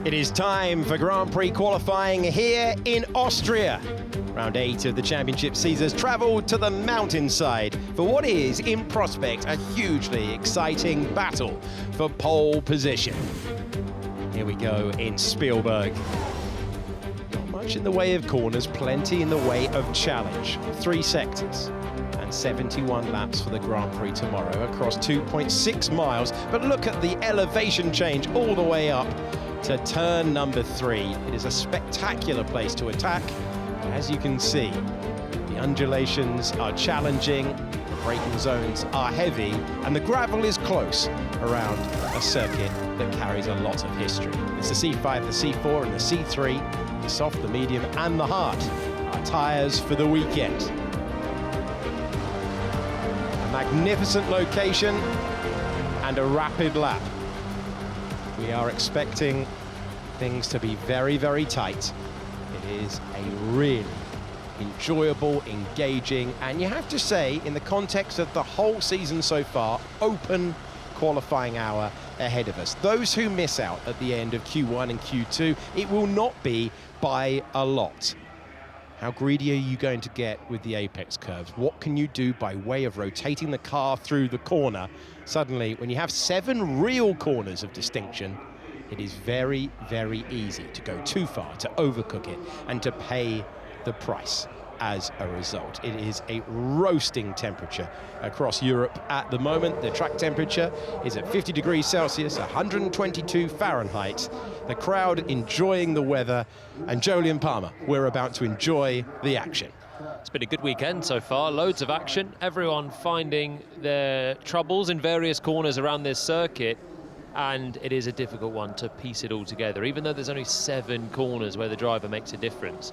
It is time for Grand Prix qualifying here in Austria. Round 8 of the championship sees us travel to the mountainside for what is, in prospect, a hugely exciting battle for pole position. Here we go in Spielberg. Not much in the way of corners, plenty in the way of challenge. 3 sectors and 71 laps for the Grand Prix tomorrow across 2.6 miles. But look at the elevation change all the way up to turn number 3. It is a spectacular place to attack. As you can see, the undulations are challenging, the braking zones are heavy, and the gravel is close around a circuit that carries a lot of history. It's the C5, the C4, and the C3, the soft, the medium, and the hard. Our tyres for the weekend. A magnificent location and a rapid lap. We are expecting things to be very, very tight. It is a really enjoyable, engaging, and you have to say, in the context of the whole season so far, open qualifying hour ahead of us. Those who miss out at the end of Q1 and Q2, it will not be by a lot. How greedy are you going to get with the apex curves? What can you do by way of rotating the car through the corner? Suddenly, when you have 7 real corners of distinction, it is very, very easy to go too far, to overcook it, and to pay the price as a result. It is a roasting temperature across Europe at the moment. The track temperature is at 50 degrees Celsius, 122 Fahrenheit. The crowd enjoying the weather, and Jolyon Palmer, we're about to enjoy the action. It's been a good weekend so far, loads of action, everyone finding their troubles in various corners around this circuit, and it is a difficult one to piece it all together. Even though there's only 7 corners where the driver makes a difference,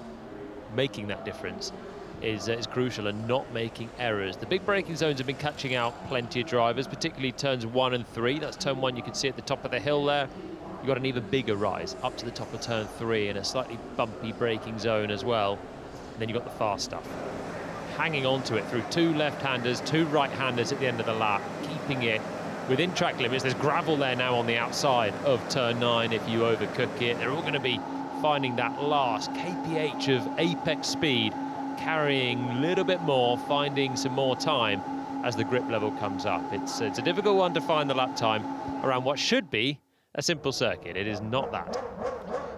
making that difference is crucial, and not making errors. The big braking zones have been catching out plenty of drivers, particularly turns 1 and 3. That's turn 1, you can see at the top of the hill there. You've got an even bigger rise up to the top of turn 3 in a slightly bumpy braking zone as well. And then you've got the fast stuff. Hanging on to it through 2 left-handers, 2 right-handers at the end of the lap, keeping it within track limits. There's gravel there now on the outside of turn 9 if you overcook it. They're all going to be finding that last kph of apex speed, carrying a little bit more, finding some more time as the grip level comes up. It's a difficult one to find the lap time around what should be a simple circuit. It is not that.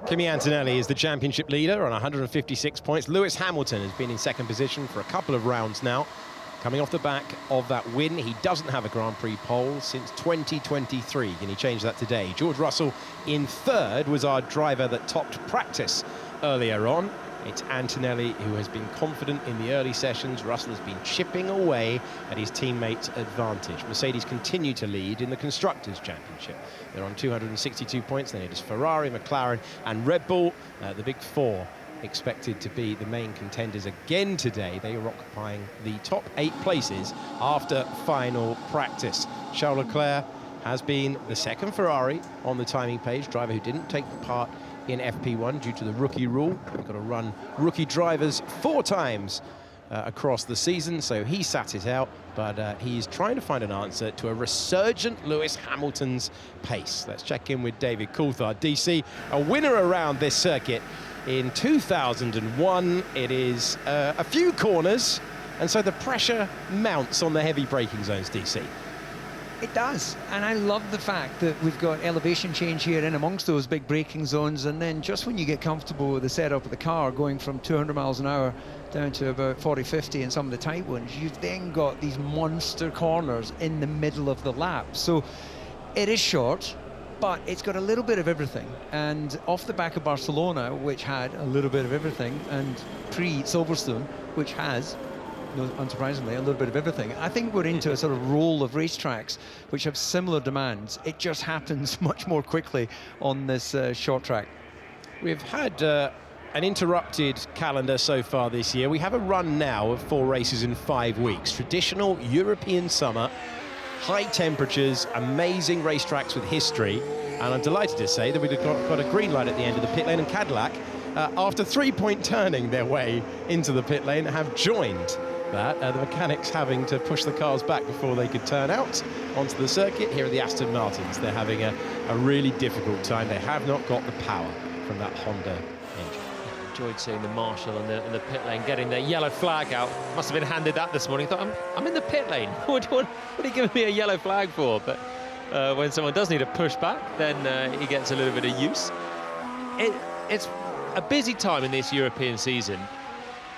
Kimi Antonelli is the championship leader on 156 points. Lewis Hamilton has been in second position for a couple of rounds now. Coming off the back of that win, he doesn't have a Grand Prix pole since 2023. Can he change that today? George Russell in third was our driver that topped practice earlier on. It's Antonelli who has been confident in the early sessions. Russell has been chipping away at his teammates' advantage. Mercedes continue to lead in the Constructors' Championship. They're on 262 points. Then it is Ferrari, McLaren and Red Bull, the big 4. Expected to be the main contenders again today. They are occupying the top 8 places after final practice. Charles Leclerc has been the second Ferrari on the timing page, driver who didn't take part in FP1 due to the rookie rule. We've got to run rookie drivers 4 times across the season, so he sat it out, but he's trying to find an answer to a resurgent Lewis Hamilton's pace. Let's check in with David Coulthard. DC, a winner around this circuit in 2001. It is a few corners, and so the pressure mounts on the heavy braking zones, DC. It does, and I love the fact that we've got elevation change here in amongst those big braking zones, and then just when you get comfortable with the setup of the car, going from 200 miles an hour down to about 40, 50 in some of the tight ones, you've then got these monster corners in the middle of the lap. So it is short, but it's got a little bit of everything. And off the back of Barcelona, which had a little bit of everything, and Prix Silverstone, which has, unsurprisingly, a little bit of everything, I think we're into a sort of roll of racetracks which have similar demands. It just happens much more quickly on this short track. We've had an interrupted calendar so far this year. We have a run now of 4 races in 5 weeks. Traditional European summer, high temperatures, amazing racetracks with history, and I'm delighted to say that we've got a green light at the end of the pit lane, and Cadillac, after 3-point turning their way into the pit lane, have joined that. The mechanics having to push the cars back before they could turn out onto the circuit. Here are the Aston Martins. They're having a really difficult time. They have not got the power from that Honda engine. Enjoyed seeing the marshal in the pit lane getting their yellow flag out. Must have been handed that this morning. Thought, I'm in the pit lane. What are you giving me a yellow flag for? But when someone does need to push back, then he gets a little bit of use. It's a busy time in this European season,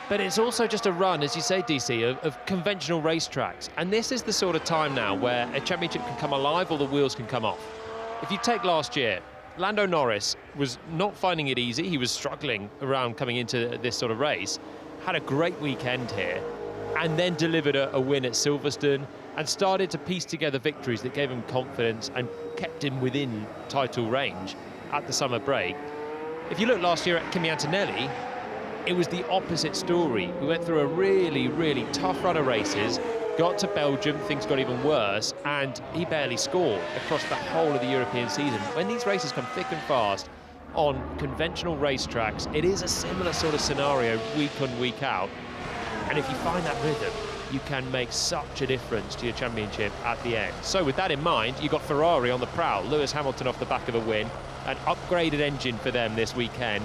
but it's also just a run, as you say, DC, of conventional racetracks. And this is the sort of time now where a championship can come alive or the wheels can come off. If you take last year, Lando Norris was not finding it easy. He was struggling around coming into this sort of race. Had a great weekend here and then delivered a win at Silverstone and started to piece together victories that gave him confidence and kept him within title range at the summer break. If you look last year at Kimi Antonelli, it was the opposite story. We went through a really, really tough run of races, got to Belgium, things got even worse, and he barely scored across the whole of the European season. When these races come thick and fast on conventional racetracks, it is a similar sort of scenario week on, week out. And if you find that rhythm, you can make such a difference to your championship at the end. So with that in mind, you've got Ferrari on the prowl. Lewis Hamilton off the back of a win, an upgraded engine for them this weekend.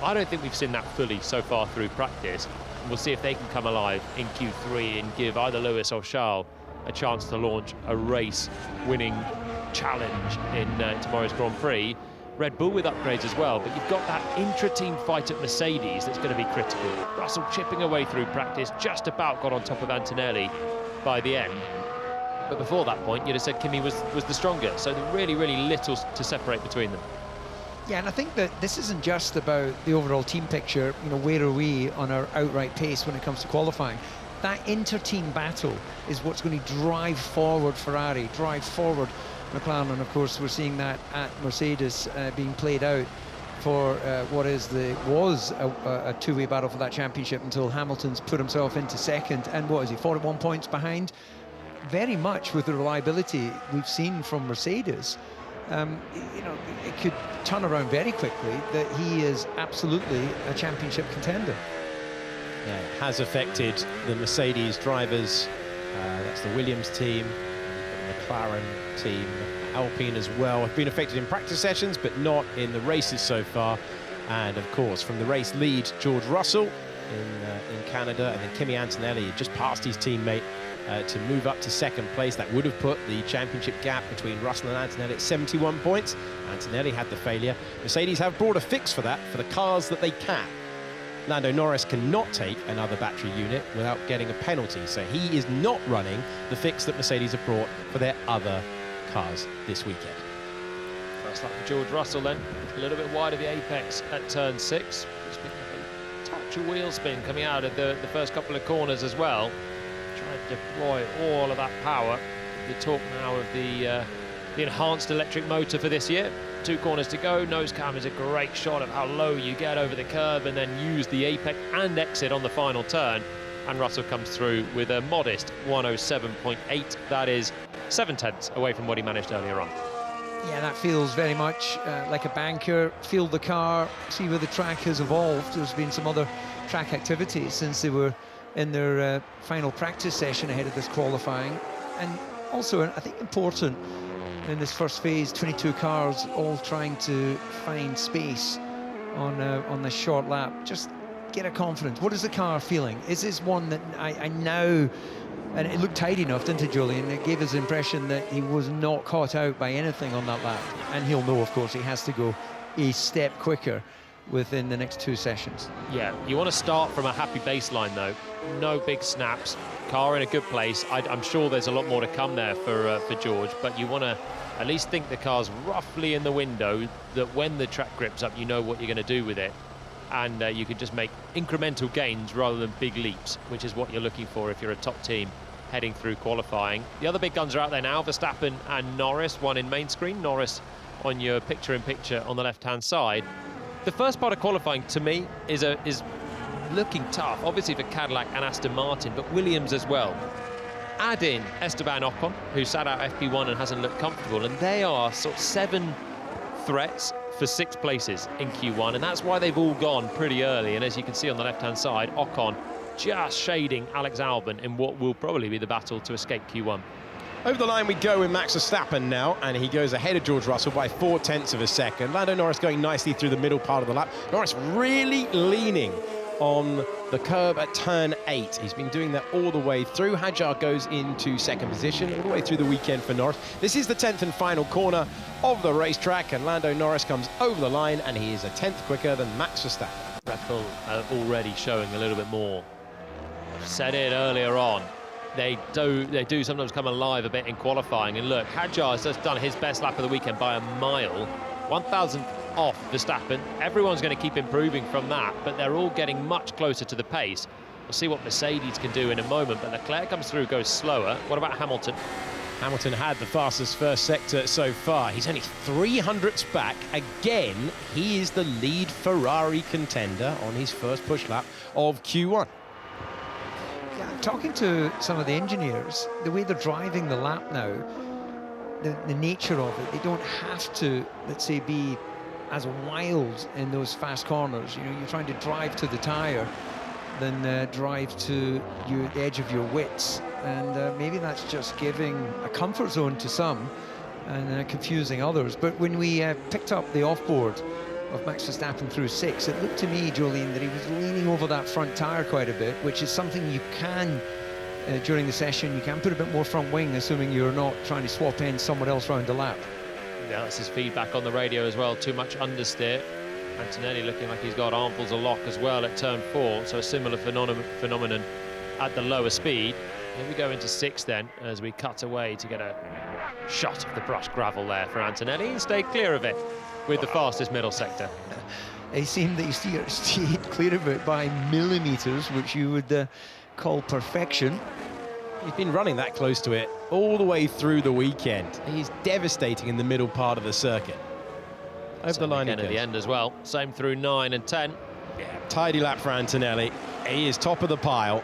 I don't think we've seen that fully so far through practice. And we'll see if they can come alive in Q3 and give either Lewis or Charles a chance to launch a race-winning challenge in tomorrow's Grand Prix. Red Bull with upgrades as well, but you've got that intra-team fight at Mercedes that's going to be critical. Russell chipping away through practice, just about got on top of Antonelli by the end. But before that point, you'd have said Kimi was the stronger, so there's really, really little to separate between them. Yeah, and I think that this isn't just about the overall team picture, you know, where are we on our outright pace when it comes to qualifying. That inter-team battle is what's going to drive forward Ferrari, drive forward McLaren, and of course we're seeing that at Mercedes being played out for what was a two-way battle for that championship until Hamilton's put himself into second, and what is he, 41 points behind? Very much with the reliability we've seen from Mercedes, you know, it could turn around very quickly that he is absolutely a championship contender. Yeah, it has affected the Mercedes drivers. That's the Williams team, the McLaren team, Alpine as well. Have been affected in practice sessions, but not in the races so far. And of course, from the race lead, George Russell in Canada, and then Kimi Antonelli just passed his teammate to move up to second place. That would have put the championship gap between Russell and Antonelli at 71 points. Antonelli had the failure. Mercedes have brought a fix for that for the cars that they can. Lando Norris cannot take another battery unit without getting a penalty, so he is not running the fix that Mercedes have brought for their other cars this weekend. First lap for George Russell then, a little bit wide of the apex at turn 6. Just picking up a touch of wheel spin coming out of the first couple of corners as well. Trying to deploy all of that power. The talk now of the enhanced electric motor for this year. 2 corners to go. Nose cam is a great shot of how low you get over the curb and then use the apex and exit on the final turn. And Russell comes through with a modest 107.8. That is 7/10 away from what he managed earlier on. Yeah, that feels very much like a banker. Feel the car, see where the track has evolved. There's been some other track activities since they were in their final practice session ahead of this qualifying. And also, I think important in this first phase, 22 cars all trying to find space on this short lap. Just get a confidence. What is the car feeling? Is this one that I now... And it looked tight enough, didn't it, Julian? It gave us the impression that he was not caught out by anything on that lap. And he'll know, of course, he has to go a step quicker within the next 2 sessions. Yeah, you want to start from a happy baseline, though. No big snaps. Car in a good place. I'm sure there's a lot more to come there for George, but you want to at least think the car's roughly in the window, that when the track grips up, you know what you're going to do with it. And you can just make incremental gains rather than big leaps, which is what you're looking for if you're a top team heading through qualifying. The other big guns are out there now, Verstappen and Norris, one in main screen, Norris on your picture-in-picture on the left-hand side. The first part of qualifying, to me, is looking tough, obviously for Cadillac and Aston Martin, but Williams as well. Add in Esteban Ocon, who sat out FP1 and hasn't looked comfortable, and they are sort of 7 threats for 6 places in Q1, and that's why they've all gone pretty early. And as you can see on the left-hand side, Ocon just shading Alex Albon in what will probably be the battle to escape Q1. Over the line we go with Max Verstappen now, and he goes ahead of George Russell by 0.4 of a second. Lando Norris going nicely through the middle part of the lap. Norris really leaning on the curb at turn 8. He's been doing that all the way through. Hadjar goes into second position all the way through the weekend for Norris. This is the 10th and final corner of the racetrack, and Lando Norris comes over the line, and he is a 10th quicker than Max Verstappen. Red Bull already showing a little bit more. I've said it earlier on. They do sometimes come alive a bit in qualifying, and look, Hadjar has just done his best lap of the weekend by a mile, 1,000th off Verstappen. Everyone's going to keep improving from that, but they're all getting much closer to the pace. We'll see what Mercedes can do in a moment, but Leclerc comes through, goes slower. What about Hamilton? Hamilton had the fastest first sector so far. He's only 300ths back. Again, he is the lead Ferrari contender on his first push lap of Q1. Talking to some of the engineers, the way they're driving the lap now, the nature of it, they don't have to, let's say, be as wild in those fast corners. You know, you're trying to drive to the tyre than drive to the edge of your wits, and maybe that's just giving a comfort zone to some and confusing others. But when we picked up the offboard of Max Verstappen through 6, it looked to me, Jolene, that he was leaning over that front tyre quite a bit, which is something you can, during the session, you can put a bit more front wing, assuming you're not trying to swap in somewhere else around the lap. Yeah, that's his feedback on the radio as well. Too much understeer. Antonelli looking like he's got armfuls of lock as well at turn 4, so a similar phenomenon at the lower speed. Here we go into 6 then, as we cut away to get a shot of the brushed gravel there for Antonelli and stay clear of it with the fastest middle sector. It seemed that he stayed clear of it by millimetres, which you would call perfection. He's been running that close to it all the way through the weekend. He's devastating in the middle part of the circuit. Over the line again at the end as well. Same through 9 and 10. Yeah, tidy lap for Antonelli. He is top of the pile.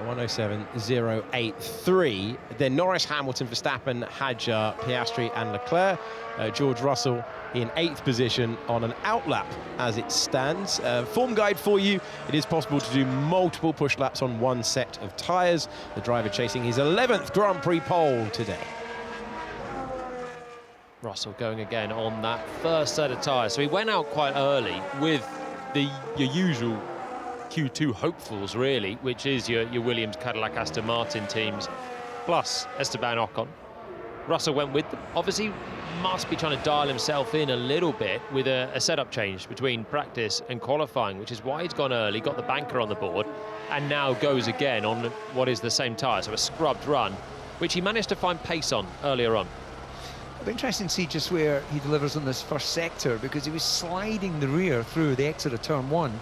107.083. Then Norris, Hamilton, Verstappen, Hadjar, Piastri and Leclerc. George Russell in 8th position on an outlap as it stands. Form guide for you. It is possible to do multiple push laps on one set of tyres. The driver chasing his 11th Grand Prix pole today. Russell going again on that first set of tyres. So he went out quite early with your usual Q2 hopefuls, really, which is your Williams, Cadillac, Aston Martin teams, plus Esteban Ocon. Russell went with them. Obviously, must be trying to dial himself in a little bit with a setup change between practice and qualifying, which is why he's gone early, got the banker on the board, and now goes again on what is the same tyre, so a scrubbed run, which he managed to find pace on earlier on. It'll be interesting to see just where he delivers on this first sector, because he was sliding the rear through the exit of turn 1,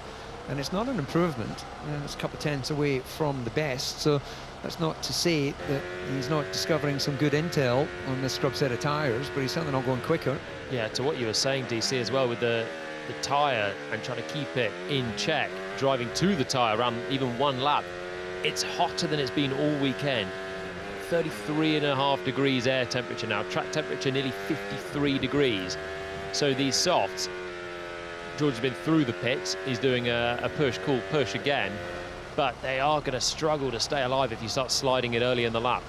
and it's not an improvement. It's a couple of tenths away from the best, so that's not to say that he's not discovering some good intel on this scrub set of tyres, but he's certainly not going quicker. Yeah, to what you were saying, DC, as well, with the tyre and trying to keep it in check, driving to the tyre around even one lap. It's hotter than it's been all weekend. 33.5 degrees air temperature now, track temperature nearly 53 degrees. So these softs, George has been through the pits, he's doing a cool push again, but they are going to struggle to stay alive if you start sliding it early in the lap.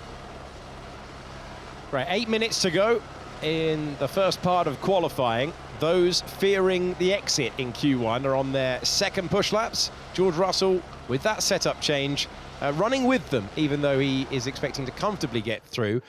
Right, 8 minutes to go in the first part of qualifying. Those fearing the exit in Q1 are on their second push laps. George Russell, with that setup change, running with them, even though he is expecting to comfortably get through.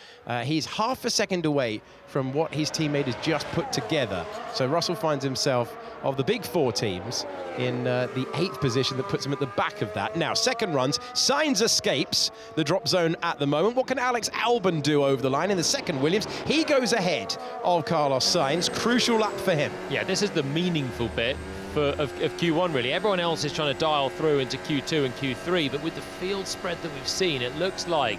He's half a second away from what his teammate has just put together. So Russell finds himself, of the big 4 teams, in the 8th position that puts him at the back of that. Now, second runs, Sainz escapes the drop zone at the moment. What can Alex Albon do over the line in the second Williams? He goes ahead of Carlos Sainz. Crucial lap for him. Yeah, this is the meaningful bit of Q1, really. Everyone else is trying to dial through into Q2 and Q3, but with the field spread that we've seen, it looks like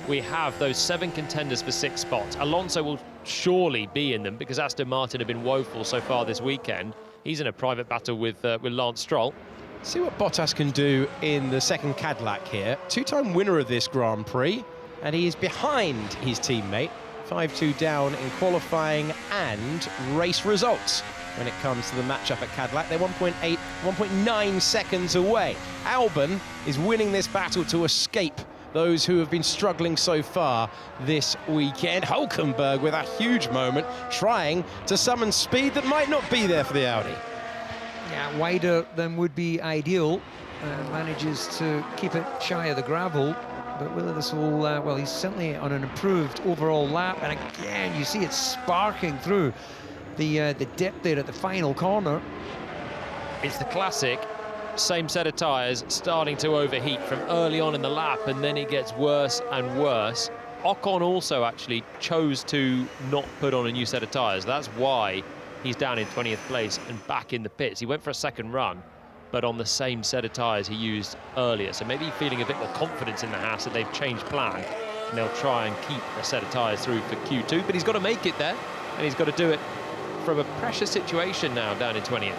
we have those 7 contenders for 6 spots. Alonso will surely be in them because Aston Martin have been woeful so far this weekend. He's in a private battle with Lance Stroll. See what Bottas can do in the second Cadillac here. 2-time winner of this Grand Prix, and he is behind his teammate. 5-2 down in qualifying and race results. when it comes to the matchup at Cadillac. They're 1.9 seconds away. Albon is winning this battle to escape those who have been struggling so far this weekend. Hulkenberg with a huge moment, trying to summon speed that might not be there for the Audi. Yeah, wider than would be ideal. Manages to keep it shy of the gravel. But whether this will, well, he's certainly on an improved overall lap. And again, you see it sparking through the dip there at the final corner. It's the classic same set of tyres starting to overheat from early on in the lap, and then it gets worse and worse. Ocon also actually chose to not put on a new set of tyres. That's why he's down in 20th place and back in the pits. He went for a second run, but on the same set of tyres he used earlier. So maybe feeling a bit more confidence in the Haas that they've changed plan and they'll try and keep a set of tyres through for Q2. But he's got to make it there, and he's got to do it from a pressure situation now down in 20th.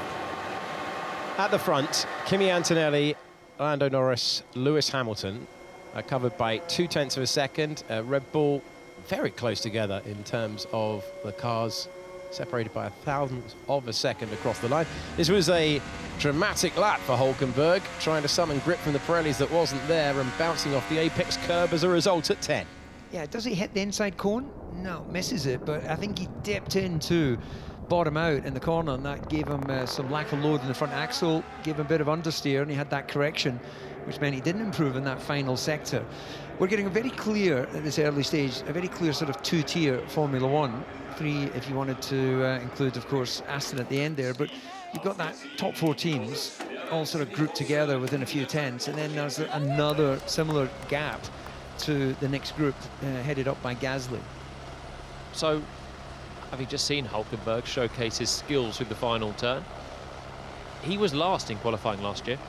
At the front, Kimi Antonelli, Lando Norris, Lewis Hamilton are covered by 0.2 of a second. Red Bull very close together in terms of the cars, separated by 1,000th of a second across the line. This was a dramatic lap for Hulkenberg, trying to summon grip from the Pirellis that wasn't there and bouncing off the apex curb as a result at 10. Yeah, does he hit the inside cone? No, misses it, but I think he dipped into bottom out in the corner, and that gave him some lack of load in the front axle, gave him a bit of understeer, and he had that correction, which meant he didn't improve in that final sector. We're getting a very clear, at this early stage, a very clear sort of two-tier Formula One. 3 if you wanted to include, of course, Aston at the end there, but you've got that top 4 teams all sort of grouped together within a few tenths, and then there's another similar gap to the next group headed up by Gasly. So, having just seen Hulkenberg showcase his skills with the final turn, he was last in qualifying last year.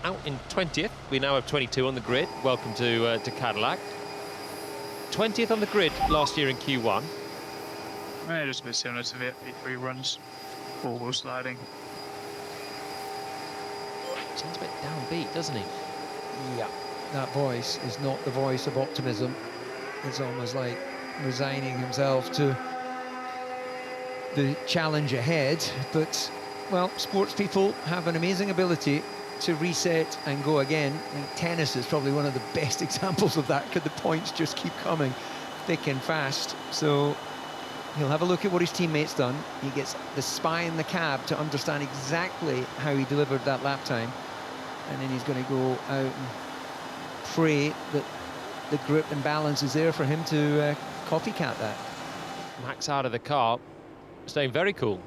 Out in 20th, we now have 22 on the grid. Welcome to Cadillac. 20th on the grid last year in Q1. Yeah, just a bit similar to the P3 runs, four-wheel sliding. Sounds a bit downbeat, doesn't he? Yeah, that voice is not the voice of optimism. It's almost like resigning himself to the challenge ahead. But, well, sports people have an amazing ability to reset and go again. And tennis is probably one of the best examples of that, because the points just keep coming thick and fast. So he'll have a look at what his teammate's done. He gets the spy in the cab to understand exactly how he delivered that lap time. And then he's going to go out and pray that the grip and balance is there for him to copycat that. Max out of the car, staying very cool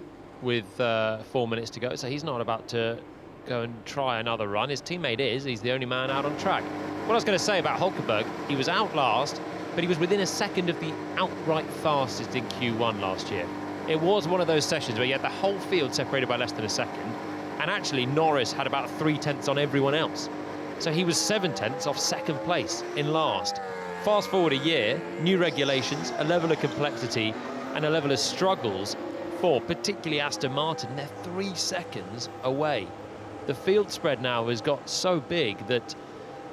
with 4 minutes to go. So he's not about to go and try another run. His teammate is. He's the only man out on track. What I was going to say about Hulkenberg, he was out last, but he was within a second of the outright fastest in Q1 last year. It was one of those sessions where you had the whole field separated by less than a second, and actually Norris had about 0.3 on everyone else. So he was 0.7 off second place in last. Fast forward a year, new regulations, a level of complexity, and a level of struggles for particularly Aston Martin. They're 3 seconds away. The field spread now has got so big that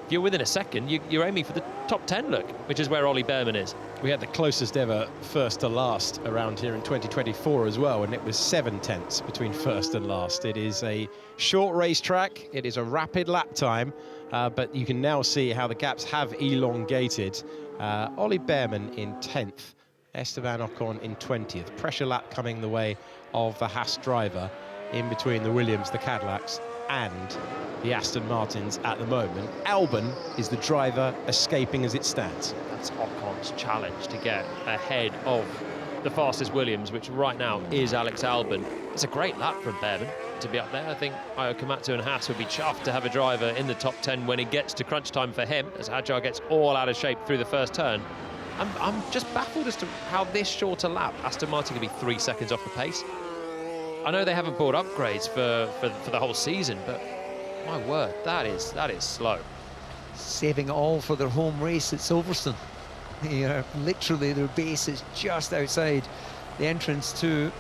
if you're within a second, you're aiming for the top 10 look, which is where Ollie Behrman is. We had the closest ever first to last around here in 2024 as well, and it was 0.7 between first and last. It is a short racetrack, it is a rapid lap time, but you can now see how the gaps have elongated. Ollie Behrman in 10th, Esteban Ocon in 20th. Pressure lap coming the way of the Haas driver in between the Williams, the Cadillacs, and the Aston Martins at the moment. Albon is the driver escaping as it stands. That's Ocon's challenge to get ahead of the fastest Williams, which right now is Alex Albon. It's a great lap from Behrman to be up there. I think Ayo Komatsu and Haas would be chuffed to have a driver in the top 10 when it gets to crunch time for him, as Hadjar gets all out of shape through the first turn. I'm just baffled as to how this short a lap Aston Martin can be 3 seconds off the pace. I know they haven't bought upgrades for the whole season, but my word, that is slow. Saving it all for their home race at Silverstone. Literally, their base is just outside the entrance to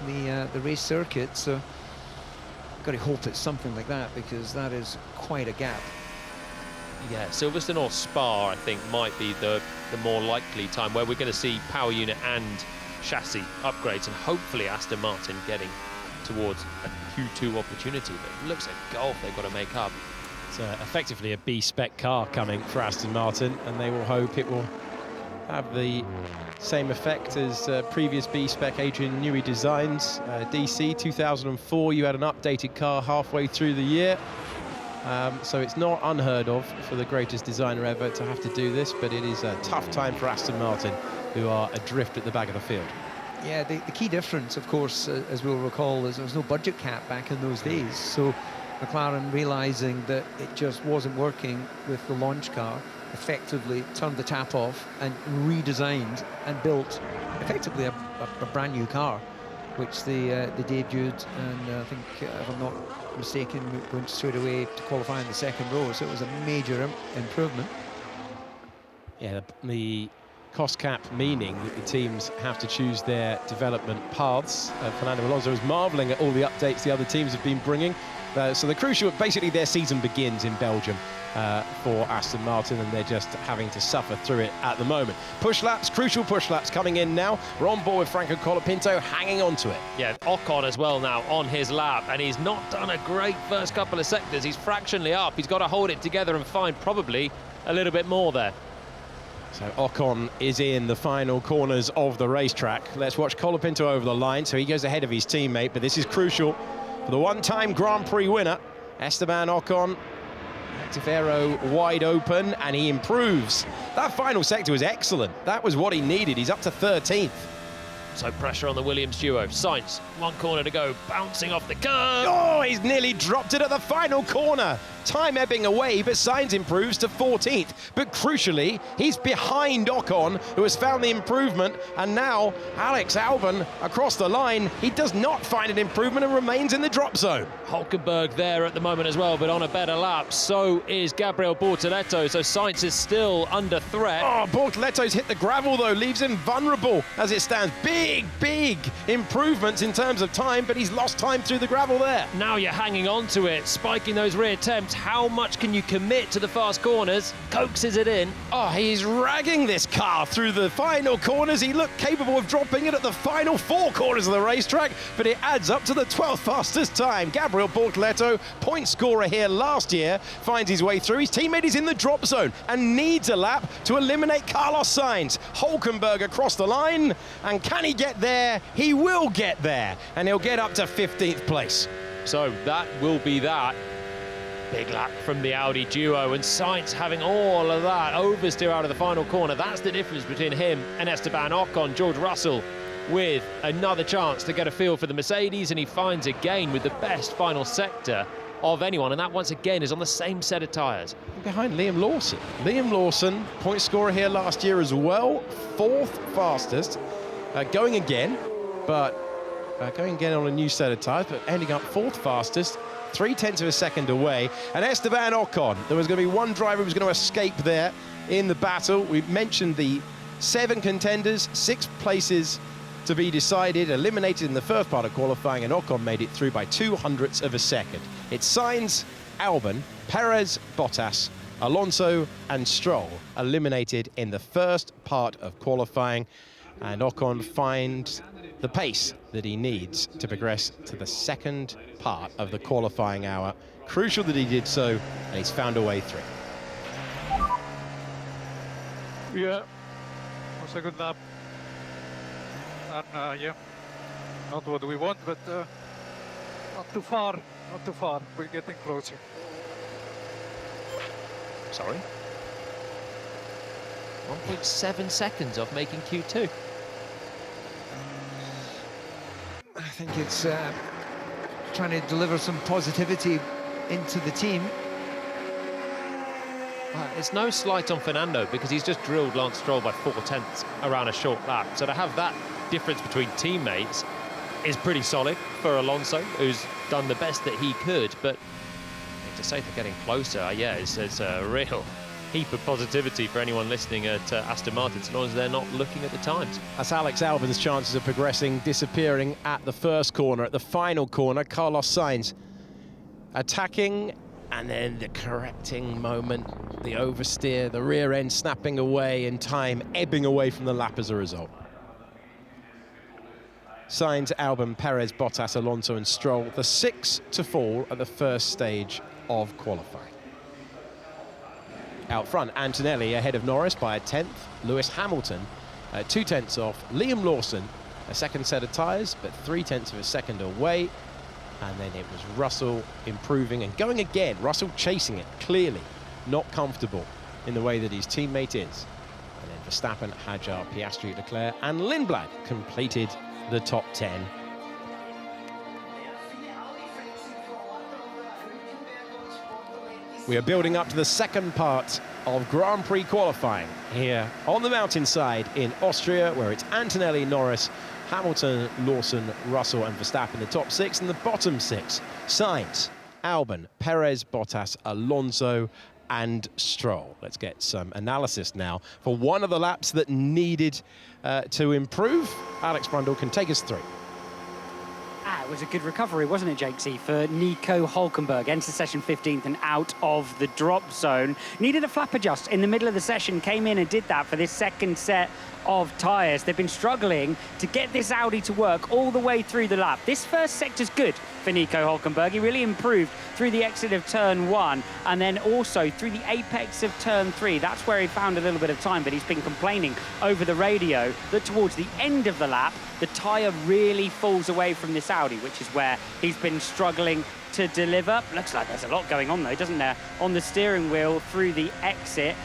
the race circuit. So, I've got to hope it's something like that, because that is quite a gap. Yeah, Silverstone or Spa, I think, might be the more likely time where we're going to see power unit and chassis upgrades, and hopefully Aston Martin getting towards a Q2 opportunity. But it looks like golf they've got to make up. It's effectively a B-spec car coming for Aston Martin, and they will hope it will have the same effect as previous B-spec Adrian Newey designs. DC 2004, you had an updated car halfway through the year. So it's not unheard of for the greatest designer ever to have to do this, but it is a tough time for Aston Martin, who are adrift at the back of the field. Yeah, the key difference, of course, as we'll recall, is there was no budget cap back in those days. So McLaren, realising that it just wasn't working with the launch car, effectively turned the tap off and redesigned and built effectively a brand new car, which they debuted, and I think, if I'm not mistaken, went straight away to qualify in the second row. So it was a major improvement. Yeah, the cost cap meaning that the teams have to choose their development paths. Fernando Alonso was marvelling at all the updates the other teams have been bringing. So the crucial, basically their season begins in Belgium for Aston Martin, and they're just having to suffer through it at the moment. Push laps, crucial push laps coming in now. We're on board with Franco Colapinto, hanging on to it. Yeah, Ocon as well now on his lap, and he's not done a great first couple of sectors. He's fractionally up. He's got to hold it together and find probably a little bit more there. So Ocon is in the final corners of the racetrack. Let's watch Colapinto over the line, so he goes ahead of his teammate, but this is crucial for the one-time Grand Prix winner, Esteban Ocon. Active aero wide open, and he improves. That final sector was excellent. That was what he needed. He's up to 13th. So pressure on the Williams duo. Sainz, one corner to go, bouncing off the curb. Oh, he's nearly dropped it at the final corner. Time ebbing away, but Sainz improves to 14th. But crucially, he's behind Ocon, who has found the improvement. And now, Alex Albon across the line. He does not find an improvement and remains in the drop zone. Hulkenberg there at the moment as well, but on a better lap. So is Gabriel Bortoleto. So Sainz is still under threat. Oh, Bortoleto's hit the gravel, though, leaves him vulnerable as it stands. Big improvements in terms of time, but he's lost time through the gravel there. Now you're hanging on to it, spiking those rear temps. How much can you commit to the fast corners? Coaxes it in. Oh, he's ragging this car through the final corners. He looked capable of dropping it at the final 4 corners of the racetrack, but it adds up to the 12th fastest time. Gabriel Bortoleto, point scorer here last year, finds his way through. His teammate is in the drop zone and needs a lap to eliminate Carlos Sainz. Hulkenberg across the line, and can he get there? He will get there, and he'll get up to 15th place. So that will be that. Big lap from the Audi duo, and Sainz having all of that oversteer out of the final corner. That's the difference between him and Esteban Ocon. George Russell with another chance to get a feel for the Mercedes, and he finds again with the best final sector of anyone, and that once again is on the same set of tyres. Behind Liam Lawson. Liam Lawson, point scorer here last year as well, 4th fastest, going again on a new set of tyres, but ending up 4th fastest, 0.3 of a second away. And Esteban Ocon, there was going to be one driver who was going to escape there in the battle. We mentioned the 7 contenders, 6 places to be decided, eliminated in the first part of qualifying, and Ocon made it through by 0.02 of a second. It's Sainz, Albon, Perez, Bottas, Alonso and Stroll eliminated in the first part of qualifying, and Ocon finds the pace that he needs to progress to the second part of the qualifying hour. Crucial that he did so, and he's found a way through. Yeah, was a good lap. And yeah, not what we want, but not too far, not too far. We're getting closer. Sorry? 1.7 seconds off making Q2. I think it's trying to deliver some positivity into the team. It's no slight on Fernando because he's just drilled Lance Stroll by 0.4 around a short lap. So to have that difference between teammates is pretty solid for Alonso, who's done the best that he could. But to say they're getting closer, yeah, it's a real heap of positivity for anyone listening at Aston Martin, as long as they're not looking at the times. That's Alex Albon's chances of progressing, disappearing at the first corner. At the final corner, Carlos Sainz attacking, and then the correcting moment, the oversteer, the rear end snapping away, and time ebbing away from the lap as a result. Sainz, Albon, Perez, Bottas, Alonso and Stroll, the 6 to fall at the first stage of qualifying. Out front, Antonelli ahead of Norris by a 10th. Lewis Hamilton 2/10 off. Liam Lawson, a second set of tyres, but 3/10 of a second away. And then it was Russell improving and going again. Russell chasing it, clearly not comfortable in the way that his teammate is. And then Verstappen, Hadjar, Piastri, Leclerc and Lindblad completed the top 10. We are building up to the second part of Grand Prix qualifying here on the mountainside in Austria, where it's Antonelli, Norris, Hamilton, Lawson, Russell and Verstappen, the top 6, and the bottom 6, Sainz, Albon, Perez, Bottas, Alonso and Stroll. Let's get some analysis now for one of the laps that needed to improve. Alex Brundle can take us through. It was a good recovery, wasn't it, Jake C, for Nico Hülkenberg. Entered session 15th and out of the drop zone. Needed a flap adjust in the middle of the session, came in and did that for this second set of tyres. They've been struggling to get this Audi to work all the way through the lap. This first sector's good for Nico Hülkenberg. He really improved through the exit of turn 1 and then also through the apex of turn 3. That's where he found a little bit of time, but he's been complaining over the radio that towards the end of the lap, the tyre really falls away from this Audi, which is where he's been struggling to deliver. Looks like there's a lot going on though, doesn't there, on the steering wheel through the exit.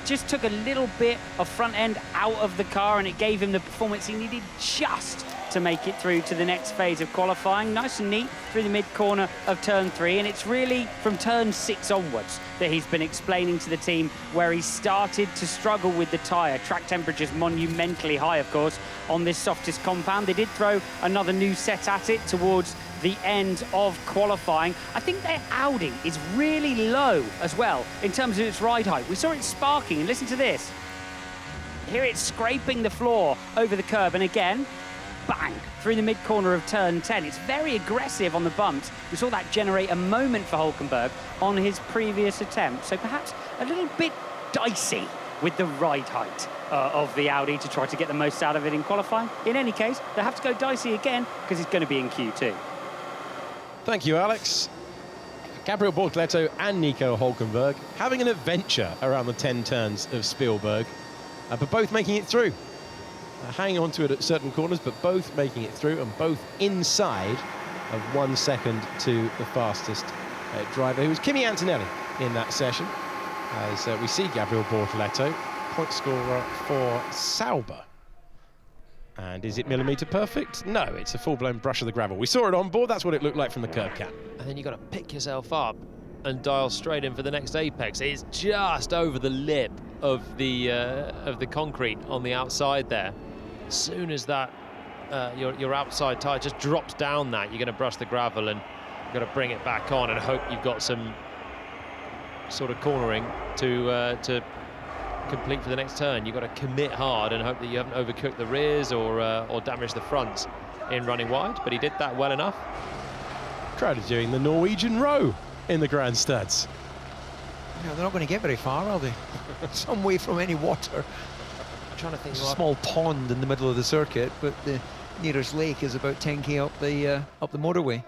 Just took a little bit of front end out of the car and it gave him the performance he needed just to make it through to the next phase of qualifying. Nice and neat through the mid-corner of turn 3, and it's really from turn 6 onwards that he's been explaining to the team where he started to struggle with the tyre. Track temperature's monumentally high, of course, on this softest compound. They did throw another new set at it towards the end of qualifying. I think their Audi is really low as well in terms of its ride height. We saw it sparking, and listen to this. Here it's scraping the floor over the curb, and again, bang, through the mid-corner of turn 10. It's very aggressive on the bumps. We saw that generate a moment for Hülkenberg on his previous attempt. So perhaps a little bit dicey with the ride height of the Audi to try to get the most out of it in qualifying. In any case, they'll have to go dicey again because it's going to be in Q2. Thank you, Alex. Gabriel Bortoleto and Nico Hülkenberg having an adventure around the 10 turns of Spielberg, but both making it through. Hanging on to it at certain corners, but both making it through and both inside of 1 second to the fastest driver, who was Kimi Antonelli in that session. As we see Gabriel Bortoleto, point scorer for Sauber. And is it millimetre perfect? No, it's a full-blown brush of the gravel. We saw it on board, that's what it looked like from the curb cap. And then you've got to pick yourself up and dial straight in for the next apex. It's just over the lip of the concrete on the outside there. As soon as that your outside tyre just drops down that, you're going to brush the gravel and you've got to bring it back on and hope you've got some sort of cornering to complete for the next turn. You've got to commit hard and hope that you haven't overcooked the rears or damaged the fronts in running wide, but he did that well enough. Crowd are doing the Norwegian row in the grandstands. No, they're not going to get very far, are they? Some way from any water. I'm trying to think. There's a small pond in the middle of the circuit, but the nearest lake is about 10k up the motorway.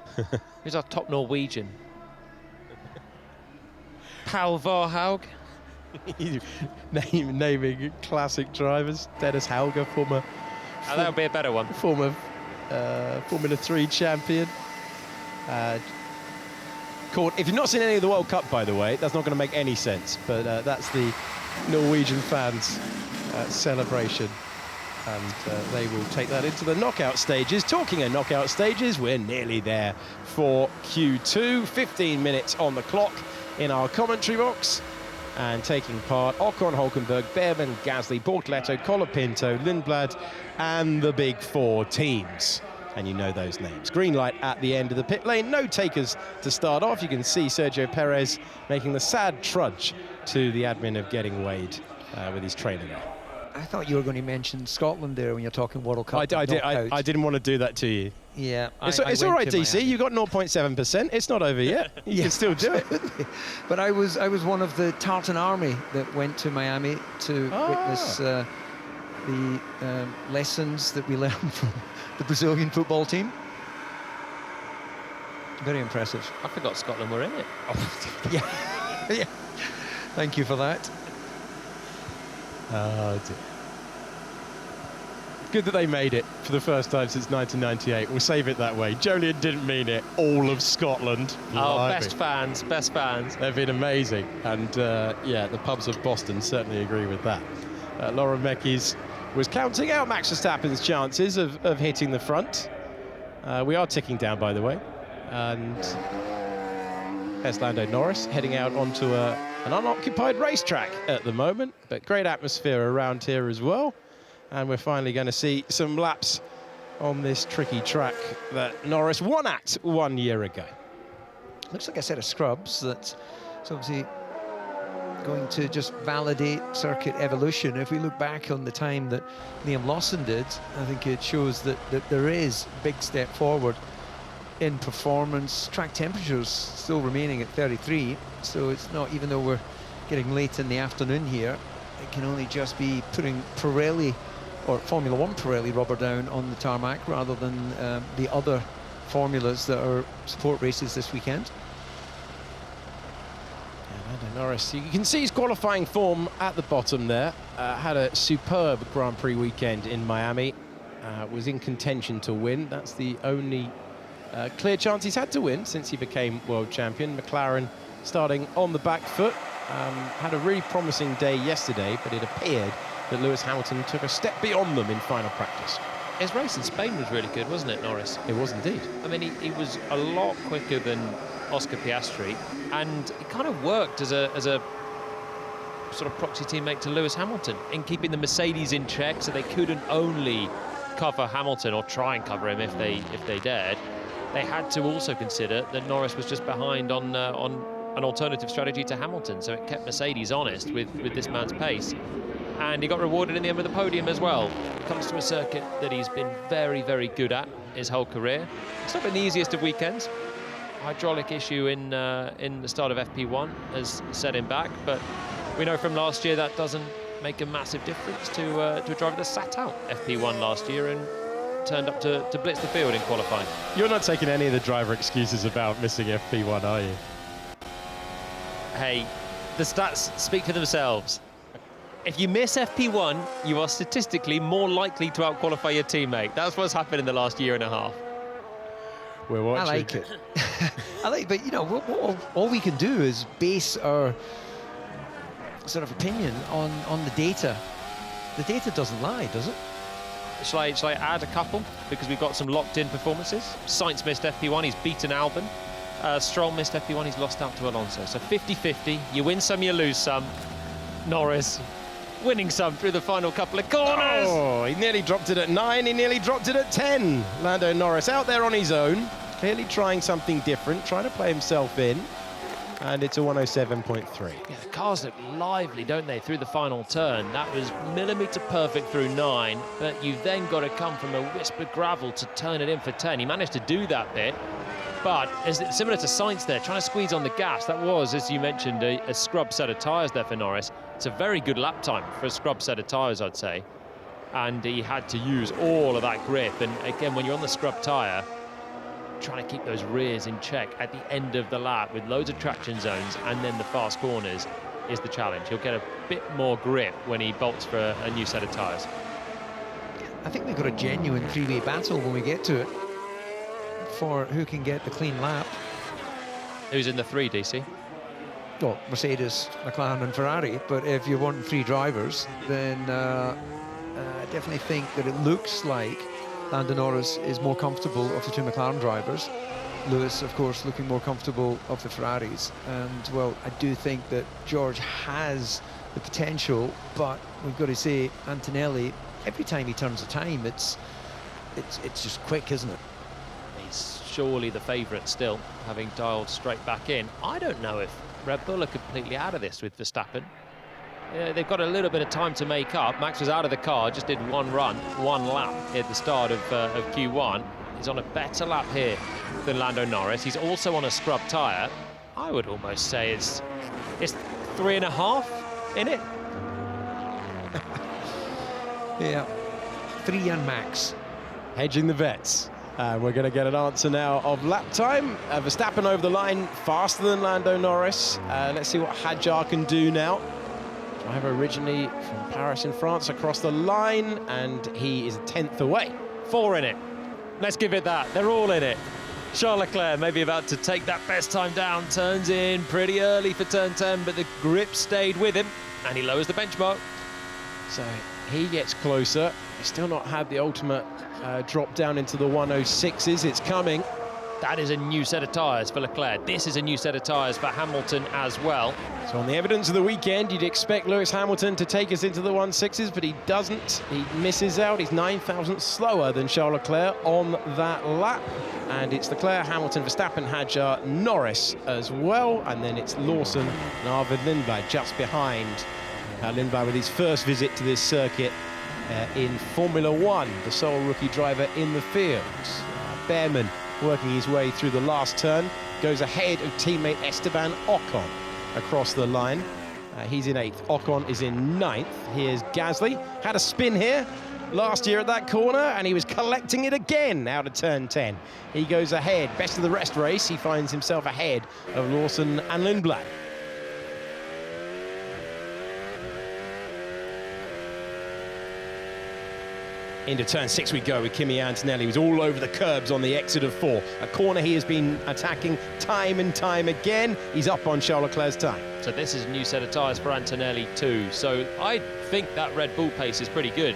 Who's our top Norwegian? Paul Varhaug. Naming classic drivers. Dennis Hauger, former. That would be a better one. Former Formula 3 champion. If you've not seen any of the World Cup, by the way, that's not going to make any sense. But that's the Norwegian fans' celebration. And they will take that into the knockout stages. Talking of knockout stages, we're nearly there for Q2. 15 minutes on the clock in our commentary box. And taking part, Ocon, Hülkenberg, Behrman, Gasly, Bortoleto, Colapinto, Lindblad, and the big 4 teams. And you know those names. Green light at the end of the pit lane. No takers to start off. You can see Sergio Perez making the sad trudge to the admin of getting weighed with his trailer there. I thought you were going to mention Scotland there when you're talking World Cup. I didn't want to do that to you. Yeah, it's all right, DC. You got 0.7%. It's not over yet. You can still do it. But I was one of the Tartan Army that went to Miami to witness the lessons that we learned from the Brazilian football team. Very impressive. I forgot Scotland were in it. Oh, yeah, yeah. Thank you for that. Oh, dear. Good that they made it for the first time since 1998. We'll save it that way. Jolyon didn't mean it. All of Scotland. Oh, Blimey. best fans, best fans. They've been amazing. And, yeah, the pubs of Boston certainly agree with that. Laura Mekies was counting out Max Verstappen's chances of hitting the front. We are ticking down, by the way. And there's Lando Norris heading out onto an unoccupied racetrack at the moment, but great atmosphere around here as well. And we're finally going to see some laps on this tricky track that Norris won at 1 year ago. Looks like a set of scrubs that's obviously going to just validate circuit evolution. If we look back on the time that Liam Lawson did, I think it shows that there is a big step forward in performance. Track temperatures still remaining at 33, so it's not, even though we're getting late in the afternoon here, it can only just be putting Pirelli or Formula One Pirelli rubber down on the tarmac rather than the other formulas that are support races this weekend. Lando Norris, you can see his qualifying form at the bottom there. Had a superb Grand Prix weekend in Miami. Was in contention to win. That's the only clear chance he's had to win since he became world champion. McLaren starting on the back foot. Had a really promising day yesterday, but it appeared that Lewis Hamilton took a step beyond them in final practice. His race in Spain was really good, wasn't it, Norris? It was indeed. I mean, he was a lot quicker than Oscar Piastri, and it kind of worked as a sort of proxy teammate to Lewis Hamilton in keeping the Mercedes in check, so they couldn't only cover Hamilton or try and cover him if they dared. They had to also consider that Norris was just behind on an alternative strategy to Hamilton, so it kept Mercedes honest with this man's pace. And he got rewarded in the end with the podium as well. Comes to a circuit that he's been very, very good at his whole career. It's not been the easiest of weekends. Hydraulic issue in the start of FP1 has set him back, but we know from last year that doesn't make a massive difference to a driver that sat out FP1 last year and turned up to blitz the field in qualifying. You're not taking any of the driver excuses about missing FP1, are you? Hey, the stats speak for themselves. If you miss FP1, you are statistically more likely to outqualify your teammate. That's what's happened in the last year and a half. We're watching. I like it. I like, but you know, all we can do is base our sort of opinion on the data. The data doesn't lie, does it? Shall I add a couple? Because we've got some locked-in performances. Sainz missed FP1, he's beaten Albon. Stroll missed FP1, he's lost out to Alonso. So 50-50, you win some, you lose some. Norris winning some through the final couple of corners. Oh, he nearly dropped it at 9, he nearly dropped it at 10. Lando Norris out there on his own, clearly trying something different, trying to play himself in. And it's a 107.3. Yeah, the cars look lively, don't they, through the final turn. That was millimetre perfect through 9, but you've then got to come from a wisp of gravel to turn it in for 10. He managed to do that bit, but similar to Sainz there, trying to squeeze on the gas. That was, as you mentioned, a scrub set of tyres there for Norris. It's a very good lap time for a scrub set of tyres, I'd say. And he had to use all of that grip. And again, when you're on the scrub tyre, trying to keep those rears in check at the end of the lap with loads of traction zones and then the fast corners is the challenge. He'll get a bit more grip when he bolts for a new set of tyres. I think we've got a genuine three-way battle when we get to it for who can get the clean lap. Who's in the 3, DC? Well, Mercedes, McLaren and Ferrari, but if you want 3 drivers, then I definitely think that it looks like Lando Norris is more comfortable of the 2 McLaren drivers. Lewis, of course, looking more comfortable of the Ferraris. And, well, I do think that George has the potential, but we've got to say, Antonelli, every time he turns a time, it's just quick, isn't it? He's surely the favourite still, having dialed straight back in. I don't know if Red Bull are completely out of this with Verstappen. They've got a little bit of time to make up. Max was out of the car, just did one lap at the start of Q1. He's on a better lap here than Lando Norris. He's also on a scrub tyre. I would almost say it's 3.5 in it. Yeah, 3 and max. Hedging the vets. We're going to get an answer now of lap time. Verstappen over the line, faster than Lando Norris. Let's see what Hadjar can do now. Driver originally from Paris in France, across the line, and he is a 10th away. 4 in it. Let's give it that. They're all in it. Charles Leclerc maybe about to take that best time down. Turns in pretty early for turn 10, but the grip stayed with him, and he lowers the benchmark. So he gets closer. He's still not had the ultimate drop down into the 106s. It's coming. That is a new set of tyres for Leclerc. This is a new set of tyres for Hamilton as well. So on the evidence of the weekend, you'd expect Lewis Hamilton to take us into the 1/6s, but he doesn't. He misses out. He's 9 thousandths slower than Charles Leclerc on that lap. And it's Leclerc, Hamilton, Verstappen, Hadjar, Norris as well. And then it's Lawson and Arvid Lindblad just behind. Lindblad with his first visit to this circuit in Formula One, the sole rookie driver in the field. Behrman working his way through the last turn, goes ahead of teammate Esteban Ocon across the line. He's in 8th, Ocon is in 9th. Here's Gasly, had a spin here last year at that corner, and he was collecting it again out of turn 10. He goes ahead, best of the rest race, he finds himself ahead of Lawson and Lindblad. Into turn 6 we go with Kimi Antonelli. He was all over the curbs on the exit of 4. A corner he has been attacking time and time again. He's up on Charles Leclerc's time. So this is a new set of tyres for Antonelli too. So I think that Red Bull pace is pretty good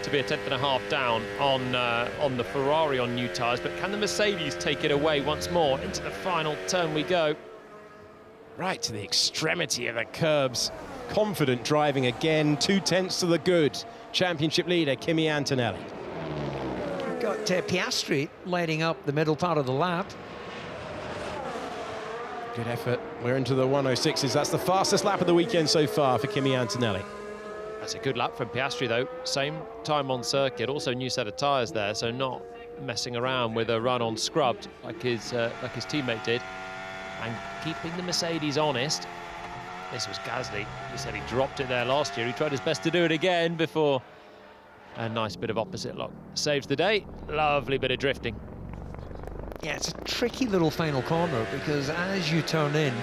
to be a 10th and a half down on the Ferrari on new tyres. But can the Mercedes take it away once more? Into the final turn we go. Right to the extremity of the curbs. Confident driving again. 2/10 to the good. Championship leader Kimi Antonelli. We've got Piastri lighting up the middle part of the lap. Good effort. We're into the 106s. That's the fastest lap of the weekend so far for Kimi Antonelli. That's a good lap from Piastri though. Same time on circuit, also new set of tyres there, so not messing around with a run on scrubbed like his teammate did, and keeping the Mercedes honest. This was Gasly. He said he dropped it there last year. He tried his best to do it again before a nice bit of opposite lock saves the day. Lovely bit of drifting. Yeah, it's a tricky little final corner because as you turn in,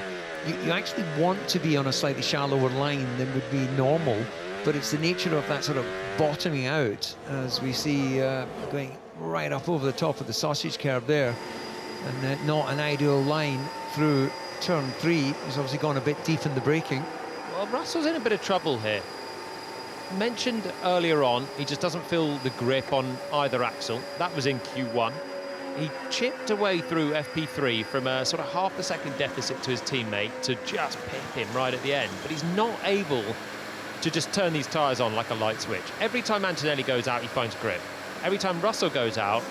you actually want to be on a slightly shallower line than would be normal, but it's the nature of that sort of bottoming out, as we see going right up over the top of the sausage curve there, and not an ideal line through turn 3. He's obviously gone a bit deep in the braking. Well, Russell's in a bit of trouble here. Mentioned earlier on, he just doesn't feel the grip on either axle. That was in Q1. He chipped away through FP3 from a sort of half a second deficit to his teammate to just pip him right at the end. But he's not able to just turn these tyres on like a light switch. Every time Antonelli goes out, he finds grip. Every time Russell goes out,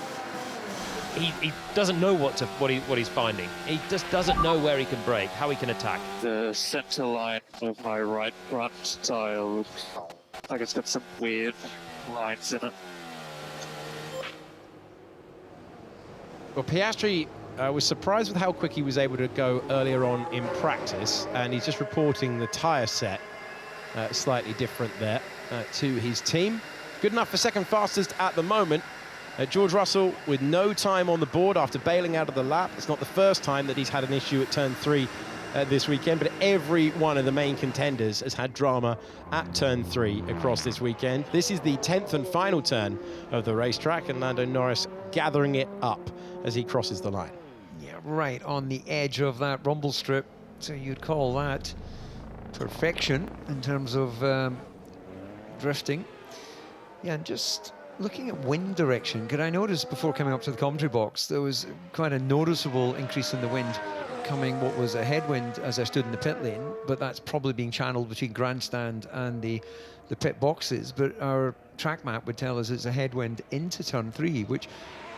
he doesn't know what he's finding. He just doesn't know where he can brake, how he can attack. The center line of my right front tyre looks like it's got some weird lines in it. Well, Piastri was surprised with how quick he was able to go earlier on in practice, and he's just reporting the tyre set slightly different there to his team. Good enough for second fastest at the moment. George Russell with no time on the board after bailing out of the lap. It's not the first time that he's had an issue at turn 3 this weekend, but every one of the main contenders has had drama at turn 3 across this weekend. This is the 10th and final turn of the racetrack, and Lando Norris gathering it up as he crosses the line. Yeah, right on the edge of that rumble strip. So you'd call that perfection in terms of drifting. Yeah, and just looking at wind direction, because I noticed before coming up to the commentary box, there was quite a noticeable increase in the wind coming, what was a headwind as I stood in the pit lane, but that's probably being channeled between grandstand and the pit boxes. But our track map would tell us it's a headwind into turn 3, which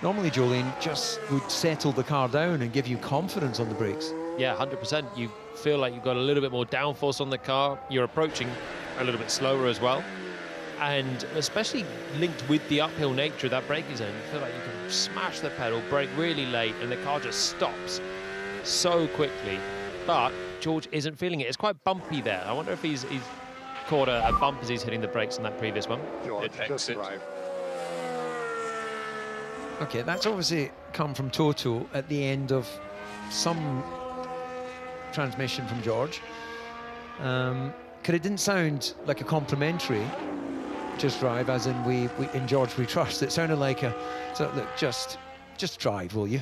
normally, Jolene, just would settle the car down and give you confidence on the brakes. Yeah, 100%. You feel like you've got a little bit more downforce on the car. You're approaching a little bit slower as well. And especially linked with the uphill nature of that braking zone, you feel like you can smash the pedal, brake really late, and the car just stops so quickly. But George isn't feeling it. It's quite bumpy there. I wonder if he's caught a bump as he's hitting the brakes on that previous one. Okay, that's obviously come from Toto at the end of some transmission from George. Because it didn't sound like a complimentary just drive, as in we in George we trust. It sounded like a, so look, just drive, will you?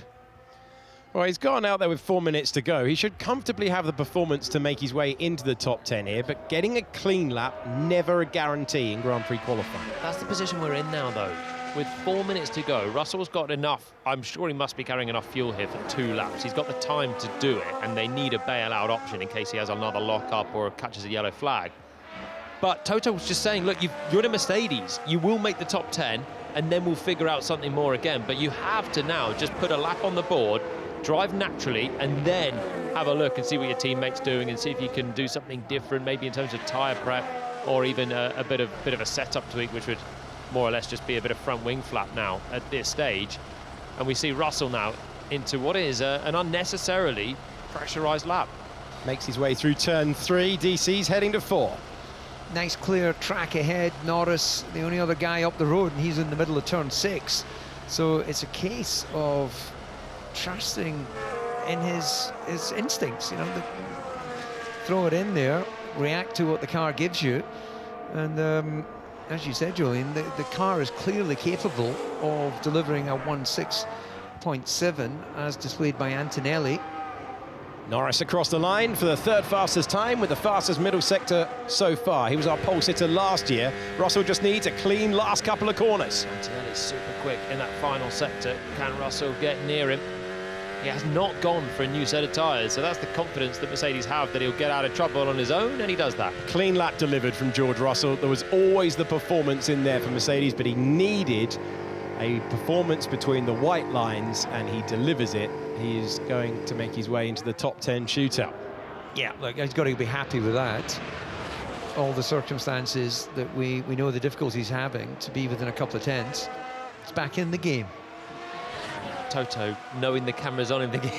Well, he's gone out there with 4 minutes to go. He should comfortably have the performance to make his way into the top 10 here, but getting a clean lap, never a guarantee in Grand Prix qualifying. That's the position we're in now, though. With 4 minutes to go, Russell's got enough. I'm sure he must be carrying enough fuel here for 2 laps. He's got the time to do it, and they need a bail-out option in case he has another lock-up or catches a yellow flag. But Toto was just saying, look, you're in a Mercedes. You will make the top 10, and then we'll figure out something more again. But you have to now just put a lap on the board, drive naturally, and then have a look and see what your teammate's doing and see if you can do something different, maybe in terms of tyre prep or even a bit of a setup tweak, which would more or less just be a bit of front wing flap now at this stage. And we see Russell now into what is an unnecessarily pressurised lap. Makes his way through turn 3. DC's heading to 4. Nice clear track ahead. Norris, the only other guy up the road, and he's in the middle of turn 6. So it's a case of trusting in his instincts, you know, throw it in there, react to what the car gives you, and as you said, Julian, the car is clearly capable of delivering a 1.6.7 as displayed by Antonelli. Norris across the line for the 3rd fastest time with the fastest middle sector so far. He was our pole sitter last year. Russell just needs a clean last couple of corners. Antonelli's super quick in that final sector. Can Russell get near him? He has not gone for a new set of tyres, so that's the confidence that Mercedes have that he'll get out of trouble on his own, and he does that. Clean lap delivered from George Russell. There was always the performance in there for Mercedes, but he needed a performance between the white lines, and he delivers it. He is going to make his way into the top 10 shootout. Yeah, look, he's got to be happy with that. All the circumstances that we know the difficulties he's having, to be within a couple of tenths. It's back in the game. Toto, knowing the camera's on him, thinking,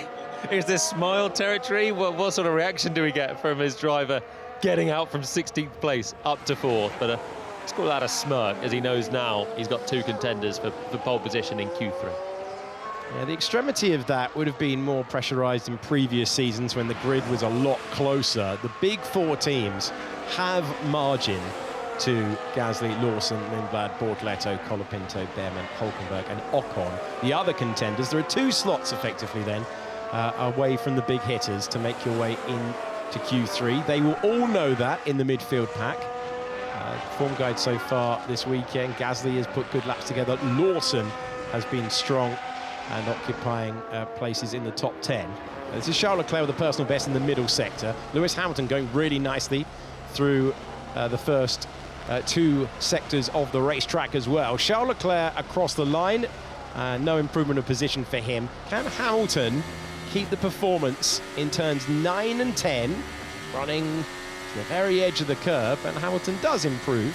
is this smile territory? What sort of reaction do we get from his driver getting out from 16th place up to 4th? But let's call that a smirk, as he knows now he's got 2 contenders for pole position in Q3. Yeah, the extremity of that would have been more pressurised in previous seasons when the grid was a lot closer. The big 4 teams have margin to Gasly, Lawson, Lindblad, Bortoleto, Colapinto, Behrman, Hulkenberg and Ocon. The other contenders, there are 2 slots effectively then away from the big hitters to make your way into Q3. They will all know that in the midfield pack. Form guide so far this weekend, Gasly has put good laps together. Lawson has been strong and occupying places in the top 10. This is Charles Leclerc with the personal best in the middle sector. Lewis Hamilton going really nicely through the first 2 sectors of the racetrack as well. Charles Leclerc across the line, no improvement of position for him. Can Hamilton keep the performance in turns 9 and 10, running to the very edge of the curb, and Hamilton does improve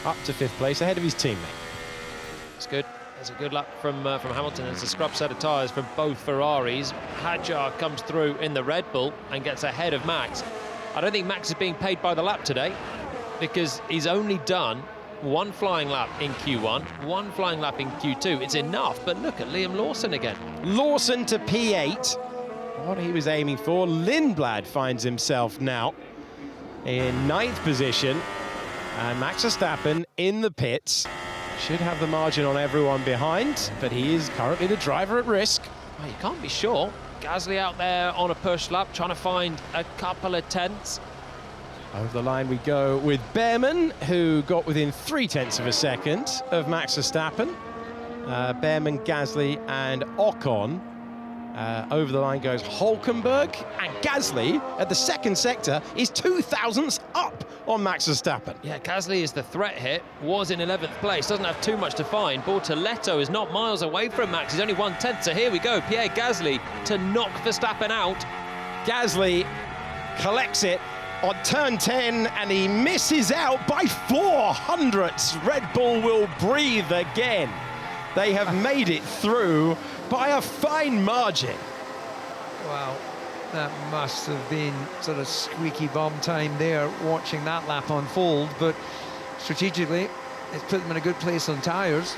up to 5th place ahead of his teammate. It's good. It's a good lap from Hamilton. It's a scrub set of tyres from both Ferraris. Hadjar comes through in the Red Bull and gets ahead of Max. I don't think Max is being paid by the lap today, because he's only done 1 flying lap in Q1, 1 flying lap in Q2. It's enough, but look at Liam Lawson again. Lawson to P8, what he was aiming for. Lindblad finds himself now in 9th position, and Max Verstappen in the pits. Should have the margin on everyone behind, but he is currently the driver at risk. Well, you can't be sure. Gasly out there on a push lap, trying to find a couple of tenths. Over the line we go with Behrman, who got within 0.3 of a second of Max Verstappen. Behrman, Gasly and Ocon. Over the line goes Hulkenberg, and Gasly at the 2nd sector is 2 thousandths up on Max Verstappen. Yeah, Gasly is the threat here, was in 11th place, doesn't have too much to find. Bortoleto is not miles away from Max, he's only 1/10, so here we go. Pierre Gasly to knock Verstappen out. Gasly collects it on turn 10, and he misses out by 0.04. Red Bull will breathe again. They have made it through by a fine margin. Wow, That must have been sort of squeaky bum time there, watching that lap unfold, but strategically, it's put them in a good place on tyres.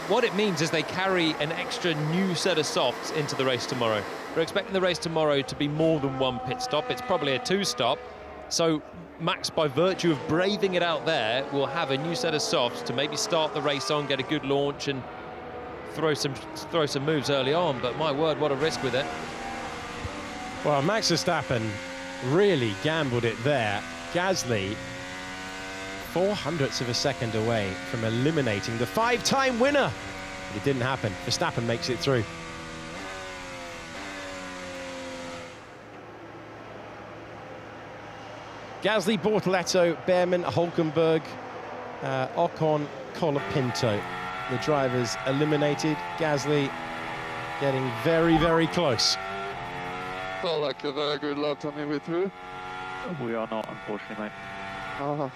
What it means is they carry an extra new set of softs into the race tomorrow. We're expecting the race tomorrow to be more than one pit stop. It's probably a 2-stop. So Max, by virtue of braving it out there, will have a new set of softs to maybe start the race on, get a good launch and throw some moves early on. But my word, what a risk with it. Well, Max Verstappen really gambled it there. Gasly, 0.04 of a second away from eliminating the 5-time winner. But it didn't happen. Verstappen makes it through. Gasly, Bortoleto, Behrman, Hulkenberg, Ocon, Colapinto. The drivers eliminated. Gasly getting very, very close. Felt like a very good lap on me through. We are not, unfortunately, mate.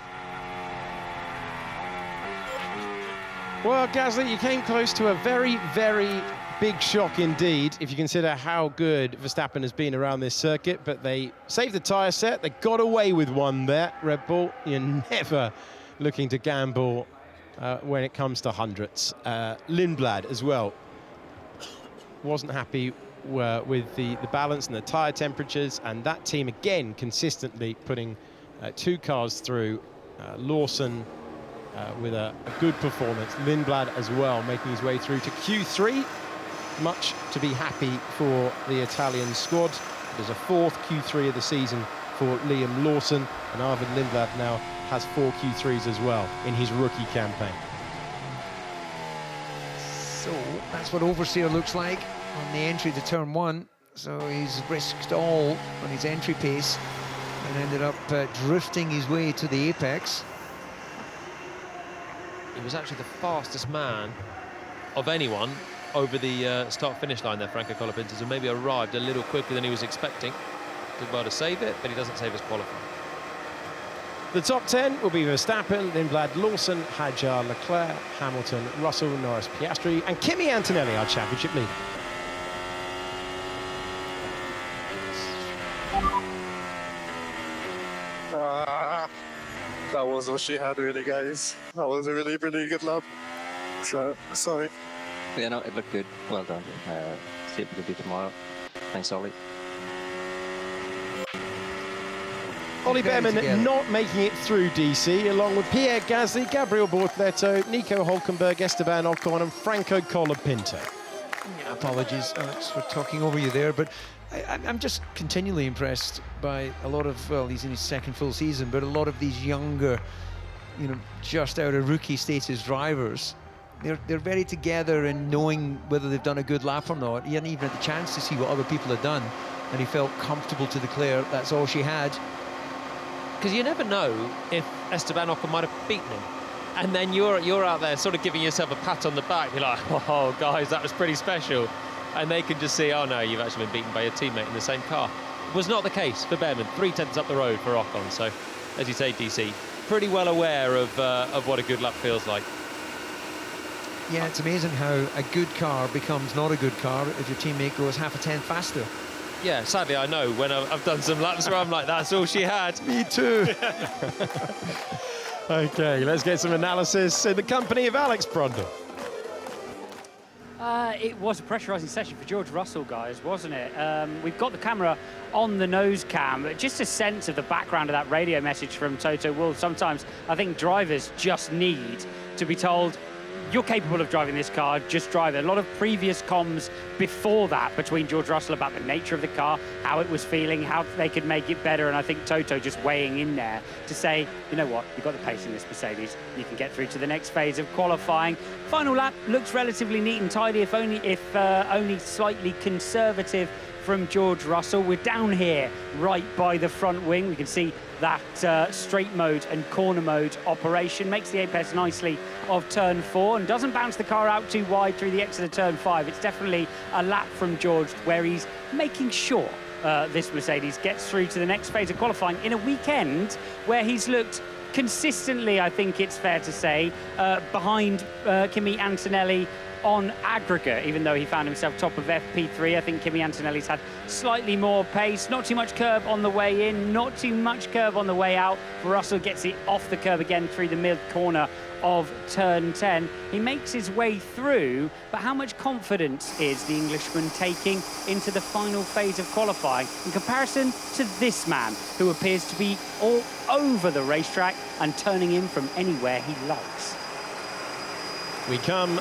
Well, Gasly, you came close to a very, very big shock indeed, if you consider how good Verstappen has been around this circuit, but they saved the tyre set. They got away with one there, Red Bull. You're never looking to gamble when it comes to hundreds. Lindblad as well wasn't happy with the balance and the tyre temperatures, and that team again consistently putting 2 cars through. Lawson with a good performance. Lindblad as well making his way through to Q3. Much to be happy for the Italian squad. There's a 4th Q3 of the season for Liam Lawson, and Arvid Lindblad now has 4 Q3s as well in his rookie campaign. So that's what Oversteer looks like on the entry to turn 1. So he's risked all on his entry pace and ended up drifting his way to the apex. He was actually the fastest man of anyone over the start-finish line there, Franco Colapinto, and maybe arrived a little quicker than he was expecting. Did well to save it, but he doesn't save his qualifying. The top 10 will be Verstappen, Lindblad, Lawson, Hadjar, Leclerc, Hamilton, Russell, Norris, Piastri, and Kimi Antonelli, our championship leader. That was all she had, really, guys. That was a really, really good lap. So, sorry. Yeah, no, it looked good. Well done. See what we can do tomorrow. Thanks, Ollie. Ollie Behrman not making it through DC, along with Pierre Gasly, Gabriel Bortoleto, Nico Hulkenberg, Esteban Ocon, and Franco Colapinto. Yeah, apologies, Alex, for talking over you there, but I'm just continually impressed by a lot of, well, he's in his 2nd full season, but a lot of these younger, you know, just out of rookie status drivers. They're very together in knowing whether they've done a good lap or not. He hadn't even had the chance to see what other people had done, and he felt comfortable to declare that's all she had. Because you never know if Esteban Ocon might have beaten him. And then you're out there sort of giving yourself a pat on the back. You're like, oh, guys, that was pretty special. And they can just see, oh, no, you've actually been beaten by your teammate in the same car. It was not the case for Behrman. 3/10 up the road for Ocon. So, as you say, DC, pretty well aware of what a good lap feels like. Yeah, it's amazing how a good car becomes not a good car if your teammate goes half a tenth faster. Yeah, sadly, I know when I've done some laps where I'm like, that's all she had. Me too. Okay, let's get some analysis in the company of Alex Brundle. It was a pressurising session for George Russell, guys, wasn't it? We've got the camera on the nose cam. Just a sense of the background of that radio message from Toto Wolff. Sometimes I think drivers just need to be told, you're capable of driving this car, just drive it. A lot of previous comms before that between George Russell about the nature of the car, how it was feeling, how they could make it better, and I think Toto just weighing in there to say, you know what, you've got the pace in this Mercedes, you can get through to the next phase of qualifying. Final lap looks relatively neat and tidy, if only slightly conservative from George Russell. We're down here right by the front wing. We can see that straight mode and corner mode operation. Makes the apex nicely of turn 4 and doesn't bounce the car out too wide through the exit of turn 5. It's definitely a lap from George where he's making sure this Mercedes gets through to the next phase of qualifying in a weekend where he's looked consistently, I think it's fair to say, behind Kimi Antonelli on aggregate, even though he found himself top of FP3. I think Kimi Antonelli's had slightly more pace, not too much curb on the way in, not too much curb on the way out. Russell gets it off the curb again through the mid-corner of turn 10. He makes his way through, but how much confidence is the Englishman taking into the final phase of qualifying in comparison to this man, who appears to be all over the racetrack and turning in from anywhere he likes? We come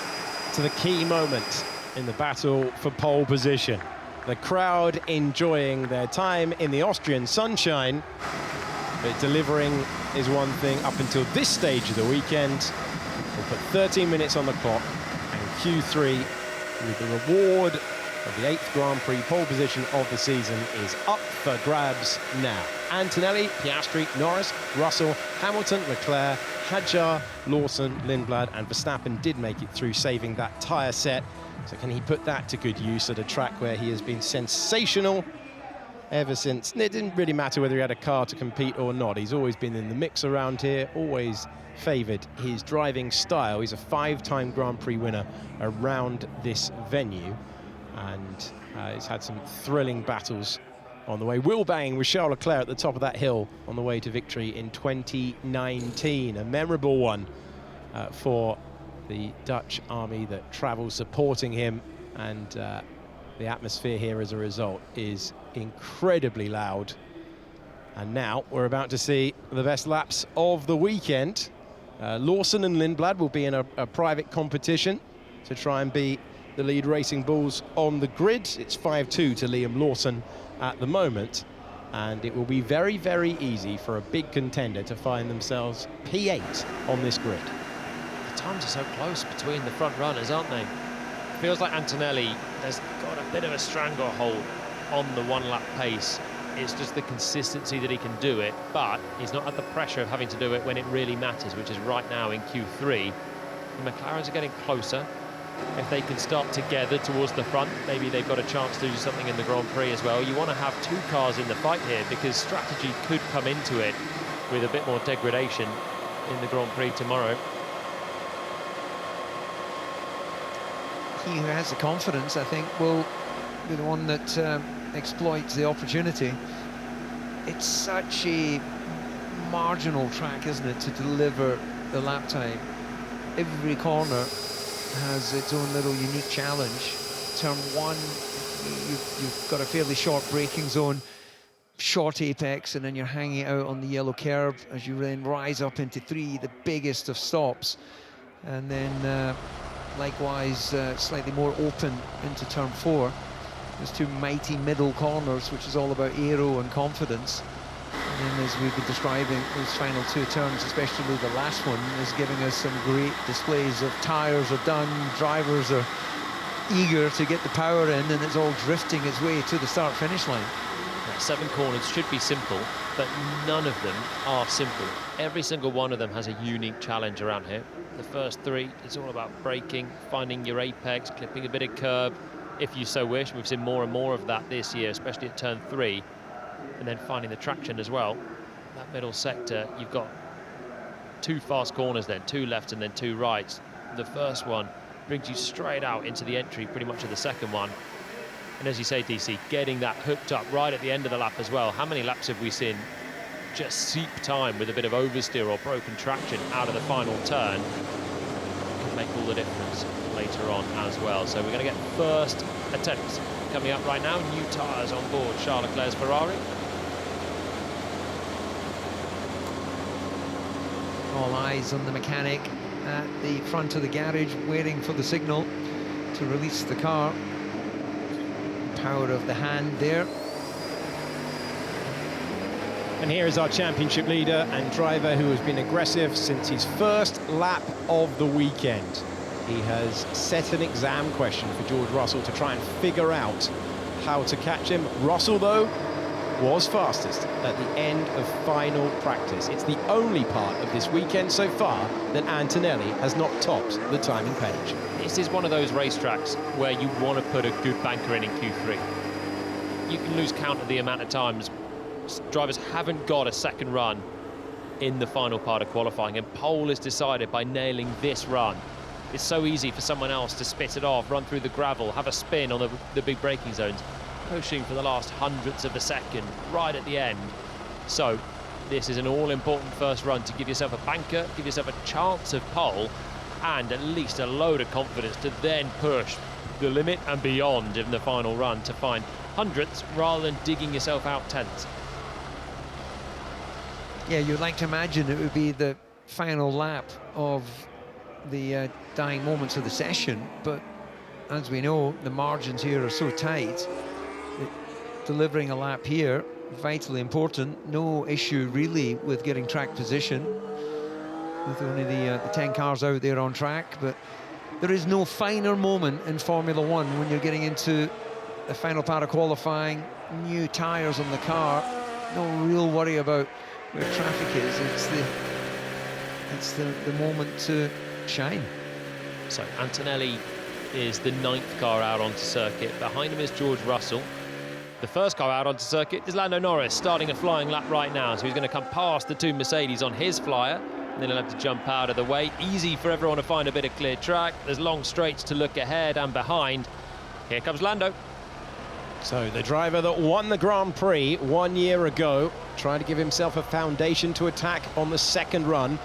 to the key moment in the battle for pole position. The crowd enjoying their time in the Austrian sunshine, but delivering is one thing up until this stage of the weekend. We'll put 13 minutes on the clock, and Q3, with the reward of the 8th Grand Prix pole position of the season, is up for grabs now. Antonelli, Piastri, Norris, Russell, Hamilton, Leclerc, Hadjar, Lawson, Lindblad and Verstappen did make it through, saving that tyre set. So can he put that to good use at a track where he has been sensational ever since? It didn't really matter whether he had a car to compete or not. He's always been in the mix around here, always favoured his driving style. He's a 5-time Grand Prix winner around this venue, and he's had some thrilling battles on the way. Wheel banging with Charles Leclerc at the top of that hill on the way to victory in 2019. A memorable one for the Dutch army that travels supporting him, and the atmosphere here as a result is incredibly loud. And now we're about to see the best laps of the weekend. Lawson and Lindblad will be in a private competition to try and beat the lead Racing Bulls on the grid. It's 5-2 to Liam Lawson at the moment, and it will be very, very easy for a big contender to find themselves P8 on this grid. The times are so close between the front runners, aren't they? Feels like Antonelli has got a bit of a stranglehold on the one-lap pace. It's just the consistency that he can do it, but he's not at the pressure of having to do it when it really matters, which is right now in Q3. The McLarens are getting closer. If they can start together towards the front, maybe they've got a chance to do something in the Grand Prix as well. You want to have 2 cars in the fight here, because strategy could come into it with a bit more degradation in the Grand Prix tomorrow. He who has the confidence, I think, will be the one that exploits the opportunity. It's such a marginal track, isn't it, to deliver the lap time. Every corner has its own little unique challenge. Turn 1, you've got a fairly short braking zone, short apex, and then you're hanging out on the yellow curb as you then rise up into 3, the biggest of stops. And then likewise slightly more open into turn 4. There's 2 mighty middle corners, which is all about aero and confidence. And then, as we've been describing, those final 2 turns, especially the last one, is giving us some great displays of tyres are done, drivers are eager to get the power in, and it's all drifting its way to the start-finish line. 7 corners should be simple, but none of them are simple. Every single one of them has a unique challenge around here. The first 3, it's all about braking, finding your apex, clipping a bit of curb, if you so wish. We've seen more and more of that this year, especially at turn 3, and then finding the traction as well. That middle sector, you've got 2 fast corners then, 2 lefts and then 2 rights. The first one brings you straight out into the entry pretty much of the second one. And as you say, DC, getting that hooked up right at the end of the lap as well. How many laps have we seen just seep time with a bit of oversteer or broken traction out of the final turn? It can make all the difference later on as well. So we're going to get first attempts coming up right now. New tyres on board Charles Leclerc's Ferrari. All eyes on the mechanic at the front of the garage, waiting for the signal to release the car. Power of the hand there. And here is our championship leader and driver, who has been aggressive since his first lap of the weekend. He has set an exam question for George Russell to try and figure out how to catch him. Russell, though, was fastest at the end of final practice. It's the only part of this weekend so far that Antonelli has not topped the timing page. This is one of those racetracks where you want to put a good banker in Q3. You can lose count of the amount of times drivers haven't got a second run in the final part of qualifying, and pole is decided by nailing this run. it's so easy for someone else to spit it off, run through the gravel, have a spin on the big braking zones, pushing for the last hundredths of a second right at the end. So this is an all-important first run to give yourself a banker, give yourself a chance of pole, and at least a load of confidence to then push the limit and beyond in the final run to find hundredths rather than digging yourself out tenths. Yeah, you'd like to imagine it would be the final lap of the dying moments of the session, but as we know, the margins here are so tight that delivering a lap here, vitally important. No issue really with getting track position with only the 10 cars out there on track, but there is no finer moment in Formula One when you're getting into the final part of qualifying, new tyres on the car, no real worry about where traffic is. It's the moment to shine. So Antonelli is the 9th car out onto circuit. Behind him is George Russell. The first car out onto circuit is Lando Norris, starting a flying lap right now. So he's going to come past the two Mercedes on his flyer, and then he'll have to jump out of the way. Easy for everyone to find a bit of clear track. There's long straights to look ahead and behind. Here comes Lando. So the driver that won the Grand Prix 1 year ago, trying to give himself a foundation to attack on the second run.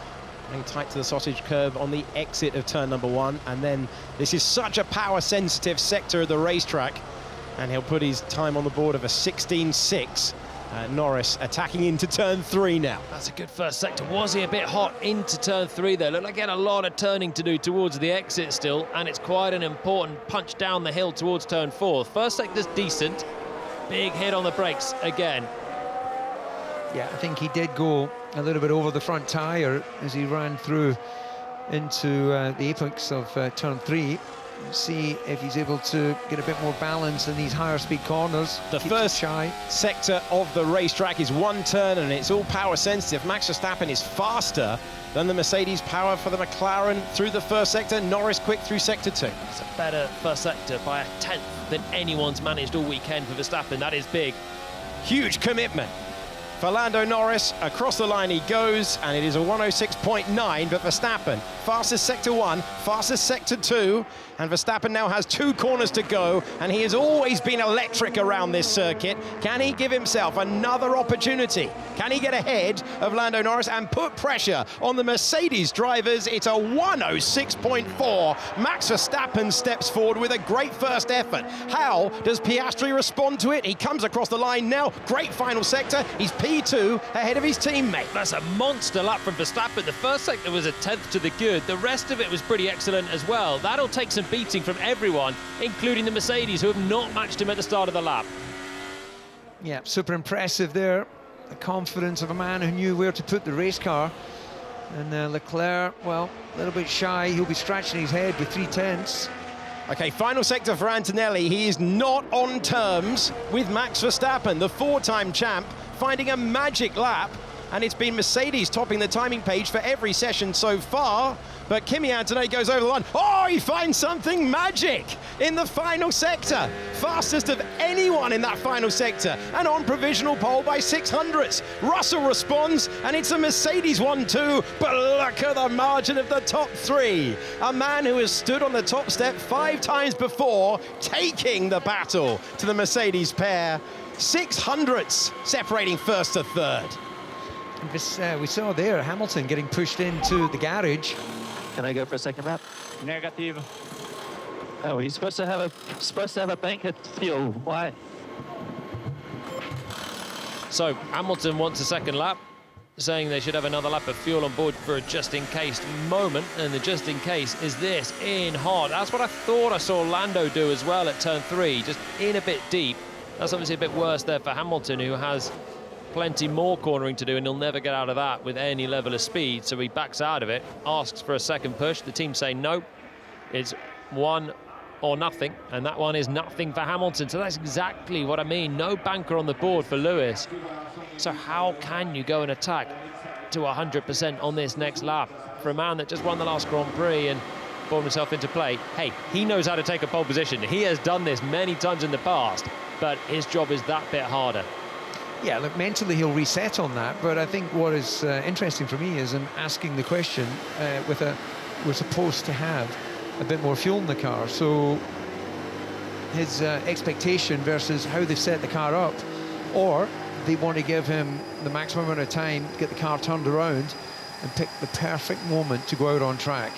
Hang tight to the sausage curve on the exit of turn number 1, and then this is such a power-sensitive sector of the racetrack, and he'll put his time on the board of a 16.6. Norris attacking into turn 3 now. That's a good first sector. Was he a bit hot into turn 3 there? Looked like he had a lot of turning to do towards the exit still, and it's quite an important punch down the hill towards turn 4. First sector's decent. Big hit on the brakes again. Yeah, I think he did go a little bit over the front tyre as he ran through into the apex of turn 3. See if he's able to get a bit more balance in these higher speed corners. The first sector of the racetrack is one turn, and it's all power sensitive. Max Verstappen is faster than the Mercedes power for the McLaren through the first sector. Norris quick through sector 2. It's a better first sector by a tenth than anyone's managed all weekend for Verstappen. That is big. Huge commitment for Lando Norris. Across the line he goes, and it is a 106.9, but Verstappen, fastest sector 1, fastest sector 2, and Verstappen now has 2 corners to go, and he has always been electric around this circuit. Can he give himself another opportunity? Can he get ahead of Lando Norris and put pressure on the Mercedes drivers? It's a 106.4. Max Verstappen steps forward with a great first effort. How does Piastri respond to it? He comes across the line now. Great final sector. He's P2 ahead of his teammate. That's a monster lap from Verstappen. The first sector was a tenth to the good. The rest of it was pretty excellent as well. That'll take some beating from everyone, including the Mercedes, who have not matched him at the start of the lap. Yeah, super impressive there. The confidence of a man who knew where to put the race car. And Leclerc, well, a little bit shy. He'll be scratching his head with 3/10. Okay, final sector for Antonelli. He is not on terms with Max Verstappen, the 4-time champ, finding a magic lap, and it's been Mercedes topping the timing page for every session so far. But Kimi Antonelli goes over the line. Oh, he finds something magic in the final sector. Fastest of anyone in that final sector, and on provisional pole by 600ths. Russell responds, and it's a Mercedes 1-2, but look at the margin of the top 3. A man who has stood on the top step 5 times before, taking the battle to the Mercedes pair. 600ths separating first to third. We saw there Hamilton getting pushed into the garage. Can I go for a second lap? Negative. Oh, he's supposed to have a bank at fuel. Why? So Hamilton wants a second lap, saying they should have another lap of fuel on board for a just-in-case moment, and the just-in-case is this, in hard. That's what I thought I saw Lando do as well at turn 3, just in a bit deep. That's obviously a bit worse there for Hamilton, who has plenty more cornering to do, and he'll never get out of that with any level of speed. So he backs out of it, asks for a second push. The team say no, it's 1 or nothing, and that one is nothing for Hamilton. So that's exactly what I mean. No banker on the board for Lewis. So how can you go and attack to 100% on this next lap for a man that just won the last Grand Prix and brought himself into play? Hey, he knows how to take a pole position. He has done this many times in the past, but his job is that bit harder. Yeah, look, mentally he'll reset on that, but I think what is interesting for me is I'm asking the question we're supposed to have a bit more fuel in the car. So his expectation versus how they've set the car up, or they want to give him the maximum amount of time to get the car turned around and pick the perfect moment to go out on track.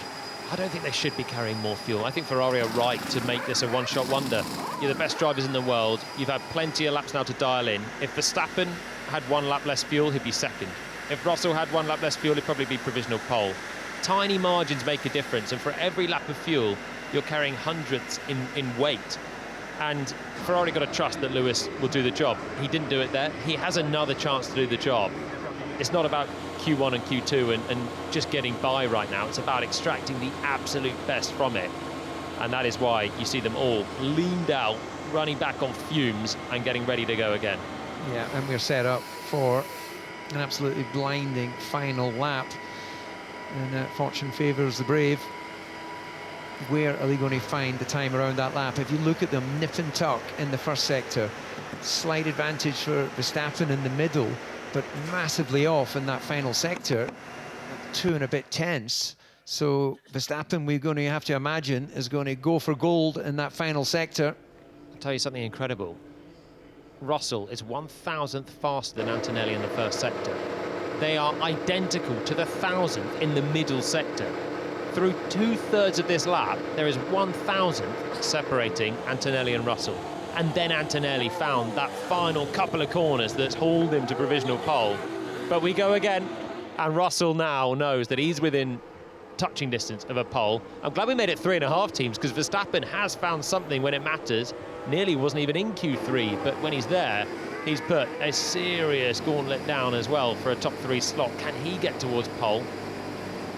I don't think they should be carrying more fuel. I think Ferrari are right to make this a one-shot wonder. You're the best drivers in the world. You've had plenty of laps now to dial in. If Verstappen had 1 lap less fuel, he'd be second. If Russell had 1 lap less fuel, he'd probably be provisional pole. Tiny margins make a difference, and for every lap of fuel, you're carrying hundredths in weight. And Ferrari got to trust that Lewis will do the job. He didn't do it there. He has another chance to do the job. It's not about Q1 and Q2 and just getting by right now. It's about extracting the absolute best from it. And that is why you see them all leaned out, running back on fumes and getting ready to go again. Yeah, and we're set up for an absolutely blinding final lap. And fortune favours the brave. Where are they going to find the time around that lap? If you look at them nip and tuck in the first sector, slight advantage for Verstappen in the middle, but massively off in that final sector, 2 and a bit tenths. So Verstappen, we're going to have to imagine, is going to go for gold in that final sector. I'll tell you something incredible. Russell is 1,000th faster than Antonelli in the first sector. They are identical to the 1,000th in the middle sector. Through 2/3 of this lap, there is 1,000th separating Antonelli and Russell. And then Antonelli found that final couple of corners that's hauled him to provisional pole. But we go again, and Russell now knows that he's within touching distance of a pole. I'm glad we made it 3.5 teams, because Verstappen has found something when it matters. Nearly wasn't even in Q3, but when he's there, he's put a serious gauntlet down as well for a top 3 slot. Can he get towards pole?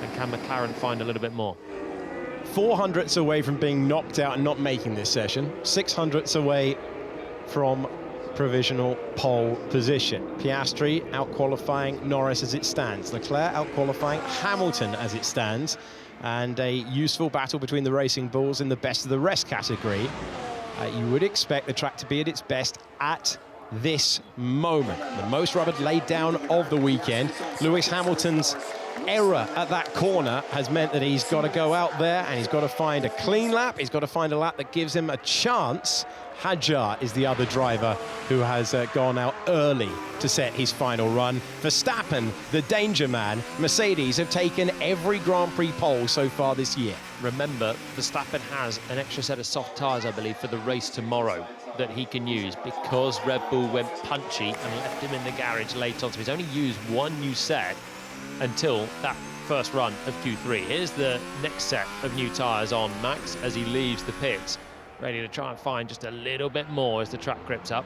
And can McLaren find a little bit more? 400ths away from being knocked out and not making this session. 600ths away from provisional pole position. Piastri out-qualifying Norris as it stands. Leclerc out-qualifying Hamilton as it stands. And a useful battle between the Racing Bulls in the best of the rest category. You would expect the track to be at its best at this moment. The most rubber laid down of the weekend. Lewis Hamilton's error at that corner has meant that he's got to go out there and he's got to find a clean lap. He's got to find a lap that gives him a chance. Hadjar is the other driver who has gone out early to set his final run. Verstappen, the danger man. Mercedes have taken every Grand Prix pole so far this year. Remember, Verstappen has an extra set of soft tyres, I believe, for the race tomorrow that he can use, because Red Bull went punchy and left him in the garage late on. So he's only used 1 new set until that first run of Q3. Here's the next set of new tyres on Max as he leaves the pits, ready to try and find just a little bit more as the track grips up.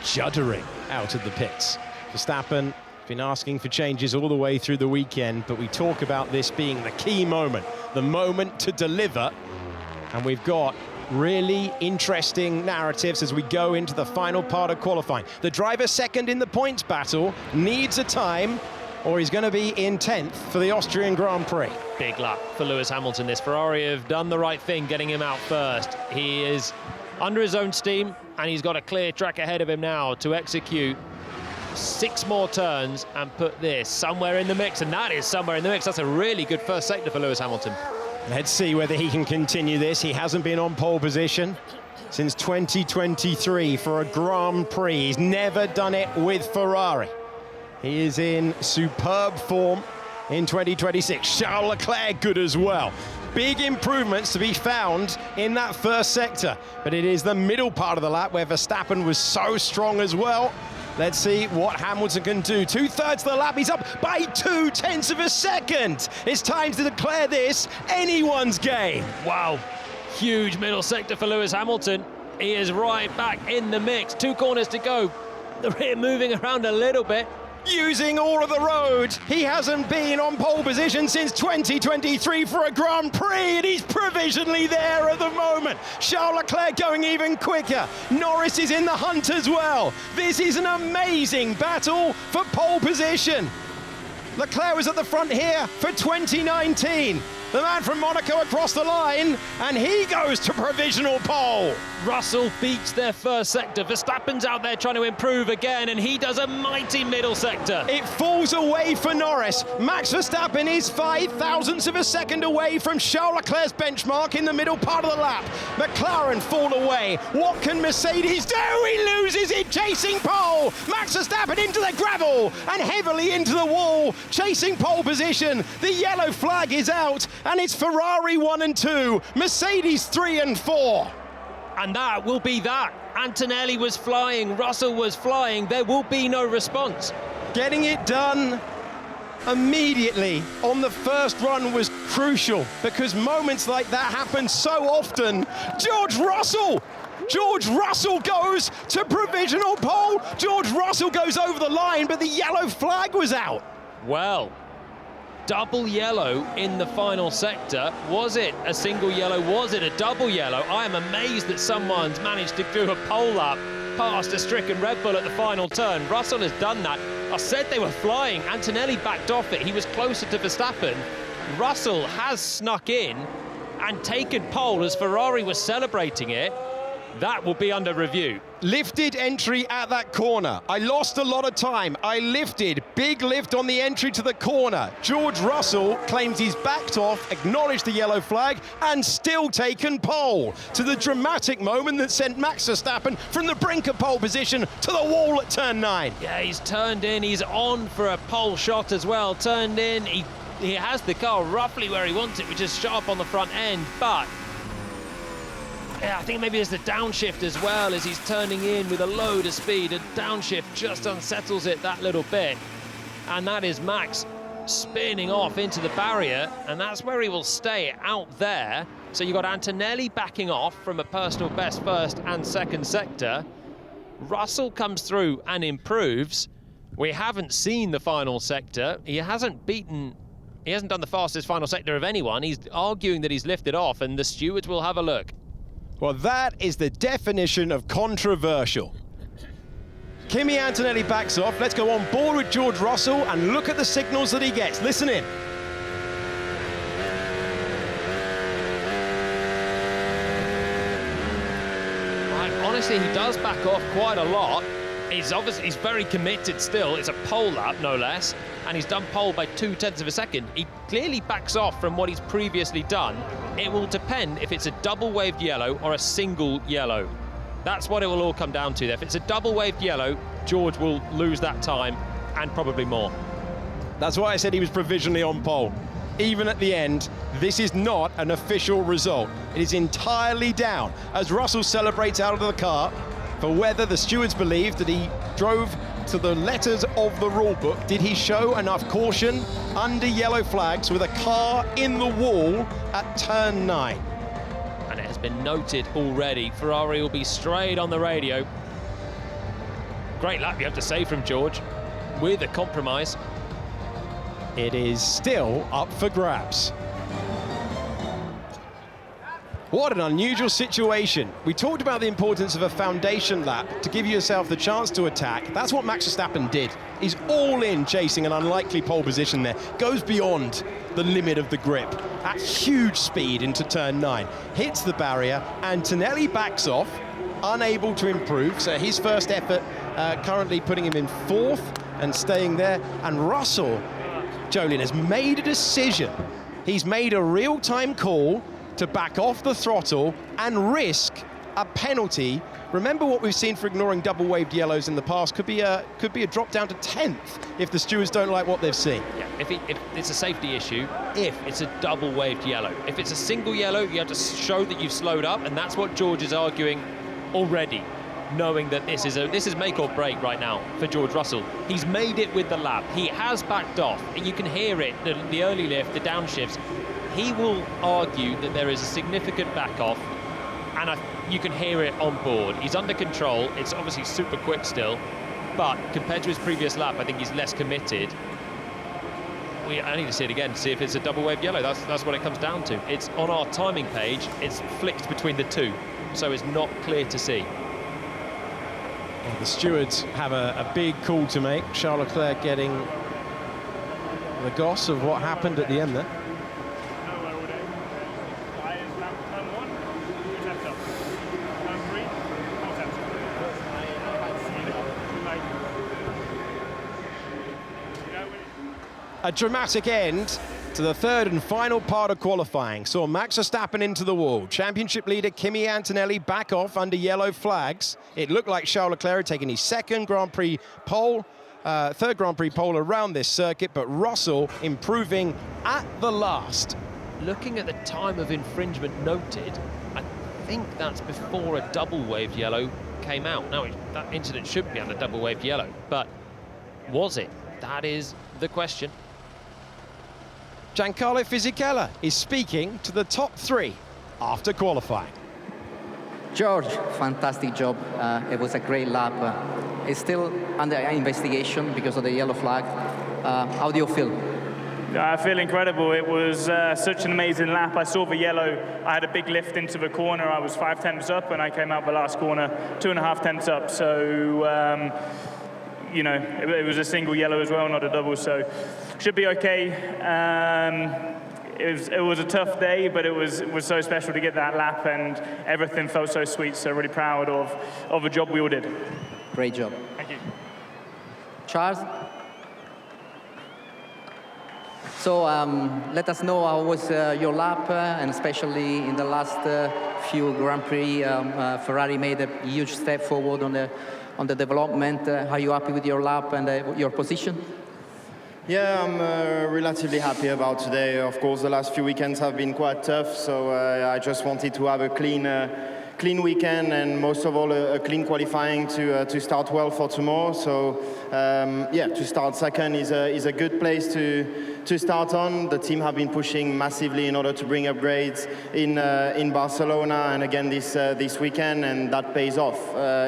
Juddering out of the pits. Verstappen been asking for changes all the way through the weekend, but we talk about this being the key moment, the moment to deliver. And we've got really interesting narratives as we go into the final part of qualifying. The driver second in the points battle needs a time, or he's going to be in 10th for the Austrian Grand Prix. Big lap for Lewis Hamilton. This Ferrari have done the right thing getting him out first. He is under his own steam, and he's got a clear track ahead of him now to execute 6 more turns and put this somewhere in the mix, and that is somewhere in the mix. That's a really good first sector for Lewis Hamilton. Let's see whether he can continue this. He hasn't been on pole position since 2023 for a Grand Prix. He's never done it with Ferrari. He is in superb form in 2026. Charles Leclerc good as well. Big improvements to be found in that first sector, but it is the middle part of the lap where Verstappen was so strong as well. Let's see what Hamilton can do. 2/3 of the lap, he's up by 0.2 of a second. It's time to declare this anyone's game. Wow, huge middle sector for Lewis Hamilton. He is right back in the mix. 2 corners to go. The rear moving around a little bit. Using all of the road. He hasn't been on pole position since 2023 for a Grand Prix, and he's provisionally there at the moment. Charles Leclerc going even quicker. Norris is in the hunt as well. This is an amazing battle for pole position. Leclerc was at the front here for 2019. the man from Monaco across the line, and he goes to provisional pole. Russell beats their first sector. Verstappen's out there trying to improve again, and he does a mighty middle sector. It falls away for Norris. Max Verstappen is 5 thousandths of a second away from Charles Leclerc's benchmark in the middle part of the lap. McLaren fall away. What can Mercedes do? He loses it, chasing pole. Max Verstappen into the gravel and heavily into the wall, chasing pole position. The yellow flag is out, and it's Ferrari 1 and 2, Mercedes 3 and 4. And that will be that. Antonelli was flying, Russell was flying. There will be no response. Getting it done immediately on the first run was crucial, because moments like that happen so often. George Russell goes to provisional pole. George Russell goes over the line, but the yellow flag was out. Well, double yellow in the final sector. Was it a single yellow? Was it a double yellow? I am amazed that someone's managed to do a pole lap past a stricken Red Bull at the final turn. Russell has done that. I said they were flying. Antonelli backed off it. He was closer to Verstappen. Russell has snuck in and taken pole as Ferrari was celebrating it. That will be under review. Lifted entry at that corner. I lost a lot of time. I lifted. Big lift on the entry to the corner. George Russell claims he's backed off, acknowledged the yellow flag, and still taken pole. To the dramatic moment that sent Max Verstappen from the brink of pole position to the wall at turn 9. Yeah, he's turned in. He's on for a pole shot as well. Turned in. He has the car roughly where he wants it, which is sharp on the front end, but yeah, I think maybe there's the downshift as well as he's turning in with a load of speed. A downshift just unsettles it that little bit. And that is Max spinning off into the barrier, and that's where he will stay out there. So you've got Antonelli backing off from a personal best first and second sector. Russell comes through and improves. We haven't seen the final sector. He hasn't done the fastest final sector of anyone. He's arguing that he's lifted off, and the stewards will have a look. Well, that is the definition of controversial. Kimi Antonelli backs off. Let's go on board with George Russell and look at the signals that he gets. Listen in. Honestly, he does back off quite a lot. He's very committed still. It's a pole lap, no less, and he's done pole by 0.2 of a second. He clearly backs off from what he's previously done. It will depend if it's a double-waved yellow or a single yellow. That's what it will all come down to. If it's a double-waved yellow, George will lose that time and probably more. That's why I said he was provisionally on pole. Even at the end, this is not an official result. It is entirely down as Russell celebrates out of the car for whether the stewards believe that he drove to the letters of the rule book. Did he show enough caution under yellow flags with a car in the wall at turn 9? And it has been noted already. Ferrari will be straight on the radio. Great lap, you have to say, from George, with a compromise. It is still up for grabs. What an unusual situation. We talked about the importance of a foundation lap to give yourself the chance to attack. That's what Max Verstappen did. He's all in chasing an unlikely pole position there. Goes beyond the limit of the grip at huge speed into turn 9. Hits the barrier. Antonelli backs off, unable to improve. So his first effort currently putting him in 4th and staying there. And Russell, Jolien, has made a decision. He's made a real-time call to back off the throttle and risk a penalty. Remember what we've seen for ignoring double-waved yellows in the past. Could be a drop down to 10th if the stewards don't like what they've seen. Yeah, if it's a safety issue, if it's a double-waved yellow. If it's a single yellow, you have to show that you've slowed up, and that's what George is arguing already, knowing that this is make or break right now for George Russell. He's made it with the lap. He has backed off, and you can hear it, the early lift, the downshifts. He will argue that there is a significant back off, and you can hear it on board. He's under control. It's obviously super quick still, but compared to his previous lap, I think he's less committed. I need to see it again to see if it's a double wave yellow. That's what it comes down to. It's on our timing page. It's flicked between the two, so it's not clear to see. Well, the stewards have a big call to make. Charles Leclerc getting the goss of what happened at the end there. A dramatic end to the third and final part of qualifying. Saw Max Verstappen into the wall. Championship leader Kimi Antonelli back off under yellow flags. It looked like Charles Leclerc had taken his second Grand Prix pole, third Grand Prix pole around this circuit, but Russell improving at the last. Looking at the time of infringement noted, I think that's before a double waved yellow came out. Now, that incident should be under double waved yellow, but was it? That is the question. Giancarlo Fisichella is speaking to the top three after qualifying. George, fantastic job. It was a great lap. It's still under investigation because of the yellow flag. How do you feel? I feel incredible. It was such an amazing lap. I saw the yellow. I had a big lift into the corner. I was 5 tenths up, and I came out the last corner 2.5 tenths up. So, you know, it was a single yellow as well, not a double. So, should be okay. It was a tough day, but it was so special to get that lap, and everything felt so sweet. So, really proud of the job we all did. Great job. Thank you. Charles? So let us know how was your lap, and especially in the last few Grand Prix, Ferrari made a huge step forward on the development. Are you happy with your lap and your position? Yeah, I'm relatively happy about today. Of course, the last few weekends have been quite tough, so I just wanted to have a clean weekend, and most of all a clean qualifying to start well for tomorrow. So yeah, to start second is a good place to start on. The team have been pushing massively in order to bring upgrades in Barcelona and again this weekend, and that pays off.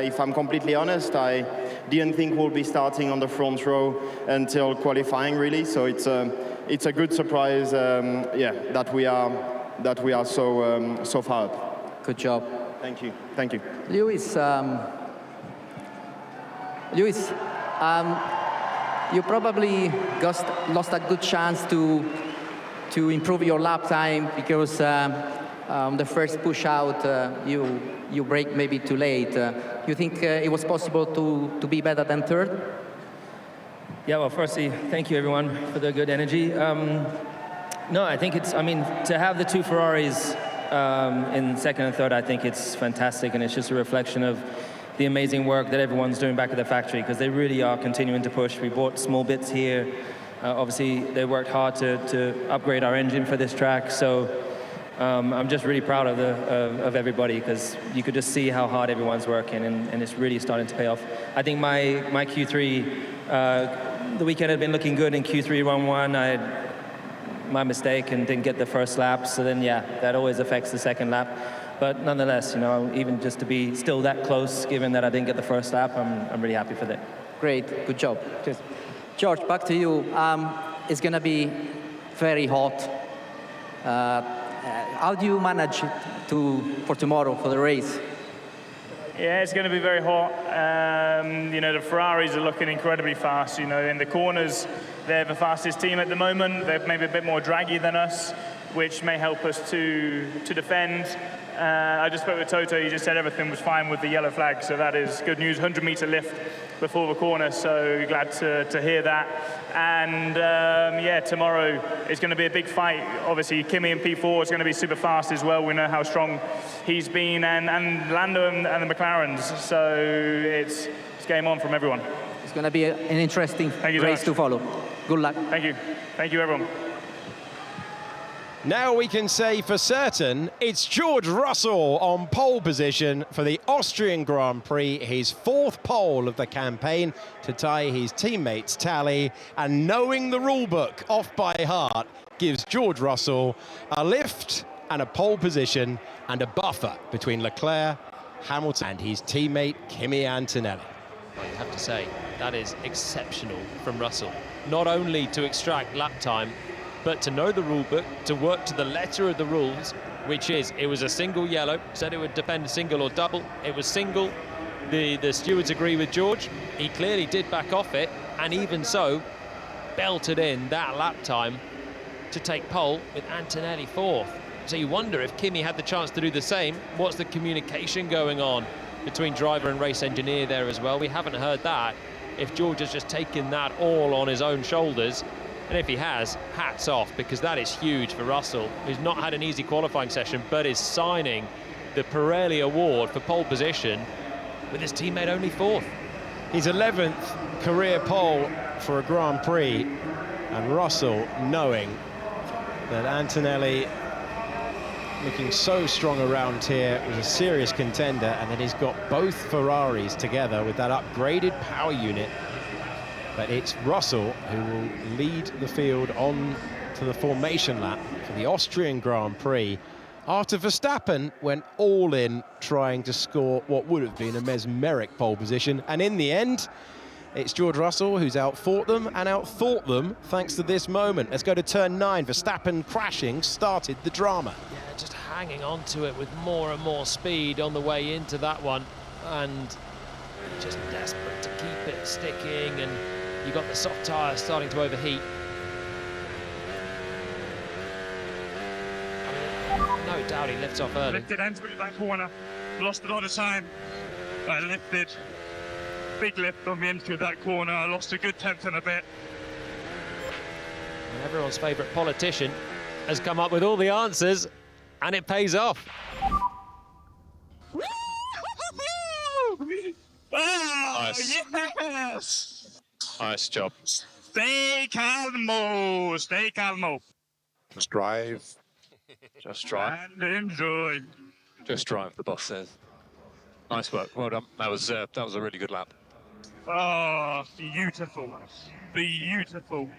If I'm completely honest, I didn't think we'll be starting on the front row until qualifying, really. So it's a good surprise, yeah, that we are so far up. Good job. Thank you. Thank you. Lewis, you probably lost a good chance to improve your lap time because the first push out you brake maybe too late. You think it was possible to be better than third? Yeah, well, firstly, thank you everyone for the good energy. No, I think I mean, to have the two Ferraris in second and third, I think it's fantastic, and it's just a reflection of the amazing work that everyone's doing back at the factory, because they really are continuing to push. We bought small bits here. Obviously, they worked hard to upgrade our engine for this track, so I'm just really proud of everybody, because you could just see how hard everyone's working, and it's really starting to pay off. I think my Q3, the weekend had been looking good in Q3 1-1. I had my mistake and didn't get the first lap, so then yeah, that always affects the second lap. But nonetheless, you know, even just to be still that close, given that I didn't get the first lap, I'm really happy for that. Great, good job. Cheers. George, back to you. It's going to be very hot. How do you manage for tomorrow, for the race? Yeah, it's going to be very hot. You know, the Ferraris are looking incredibly fast. You know, in the corners, they're the fastest team at the moment. They're maybe a bit more draggy than us, which may help us to defend. I just spoke with Toto. He just said everything was fine with the yellow flag, so that is good news. 100-meter lift before the corner, so glad to hear that. And yeah, tomorrow is going to be a big fight. Obviously, Kimi in P4 is going to be super fast as well. We know how strong he's been, and Lando and the McLarens. So it's game on from everyone. It's going to be an interesting race to follow. Good luck. Thank you. Thank you, everyone. Now we can say for certain it's George Russell on pole position for the Austrian Grand Prix, his fourth pole of the campaign to tie his teammates' tally, and knowing the rule book off by heart gives George Russell a lift and a pole position and a buffer between Leclerc, Hamilton and his teammate Kimi Antonelli. Well, you have to say, that is exceptional from Russell. Not only to extract lap time, but to know the rule book, to work to the letter of the rules, which is, it was a single yellow, said it would depend single or double. It was single. The stewards agree with George. He clearly did back off it, and even so, belted in that lap time to take pole with Antonelli fourth. So you wonder if Kimi had the chance to do the same. What's the communication going on between driver and race engineer there as well? We haven't heard that. If George has just taken that all on his own shoulders, And if he has, hats off, because that is huge for Russell, who's not had an easy qualifying session, but is signing the Pirelli Award for pole position with his teammate only 4th. His 11th career pole for a Grand Prix, and Russell knowing that Antonelli, looking so strong around here, was a serious contender, and then he's got both Ferraris together with that upgraded power unit. But it's Russell who will lead the field on to the formation lap for the Austrian Grand Prix, after Verstappen went all in trying to score what would have been a mesmeric pole position. And in the end, it's George Russell who's outfought them and outthought them thanks to this moment. Let's go to turn 9. Verstappen crashing started the drama. Yeah, just hanging on to it with more and more speed on the way into that one, and just desperate to keep it sticking, and you got the soft tyre starting to overheat. I mean, no doubt he lifts off early. Lifted into that corner, lost a lot of time. I lifted, big lift on the entry of that corner. I lost a good 10th and a bit. And everyone's favourite politician has come up with all the answers, and it pays off. Nice. Yes! Nice job. Stay calmo, stay calmo. Just drive. Just drive. And enjoy. Just drive, the boss says. Nice work. Well done. That was a really good lap. Oh, beautiful. Beautiful.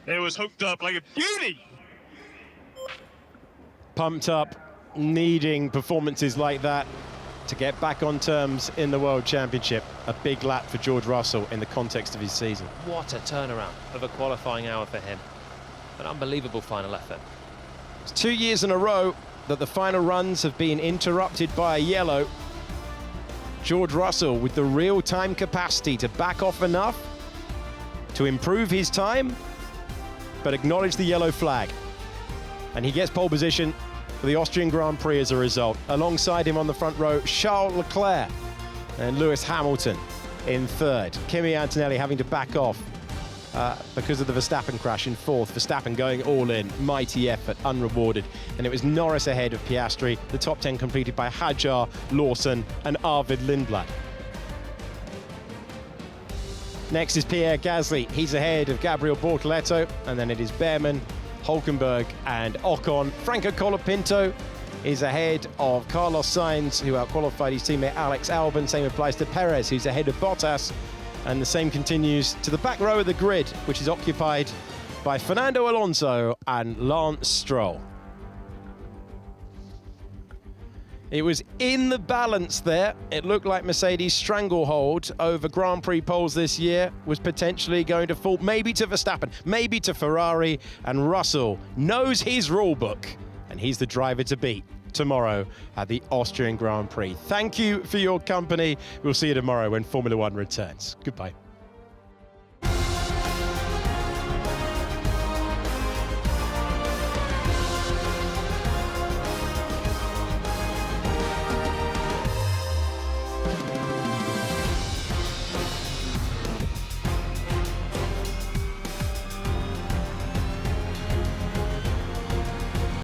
It was hooked up like a beauty. Pumped up, needing performances like that to get back on terms in the World Championship. A big lap for George Russell in the context of his season. What a turnaround of a qualifying hour for him. An unbelievable final effort. It's 2 years in a row that the final runs have been interrupted by a yellow. George Russell with the real time capacity to back off enough to improve his time, but acknowledge the yellow flag. And he gets pole position for the Austrian Grand Prix as a result. Alongside him on the front row, Charles Leclerc and Lewis Hamilton in 3rd. Kimi Antonelli having to back off because of the Verstappen crash in 4th. Verstappen going all in, mighty effort, unrewarded. And it was Norris ahead of Piastri, the top 10 completed by Hadjar, Lawson and Arvid Lindblad. Next is Pierre Gasly. He's ahead of Gabriel Bortoleto, and then it is Behrman, Hulkenberg and Ocon. Franco Colapinto is ahead of Carlos Sainz, who outqualified his teammate Alex Albon. Same applies to Perez, who's ahead of Bottas. And the same continues to the back row of the grid, which is occupied by Fernando Alonso and Lance Stroll. It was in the balance there. It looked like Mercedes' stranglehold over Grand Prix poles this year was potentially going to fall maybe to Verstappen, maybe to Ferrari, and Russell knows his rule book, and he's the driver to beat tomorrow at the Austrian Grand Prix. Thank you for your company. We'll see you tomorrow when Formula One returns. Goodbye.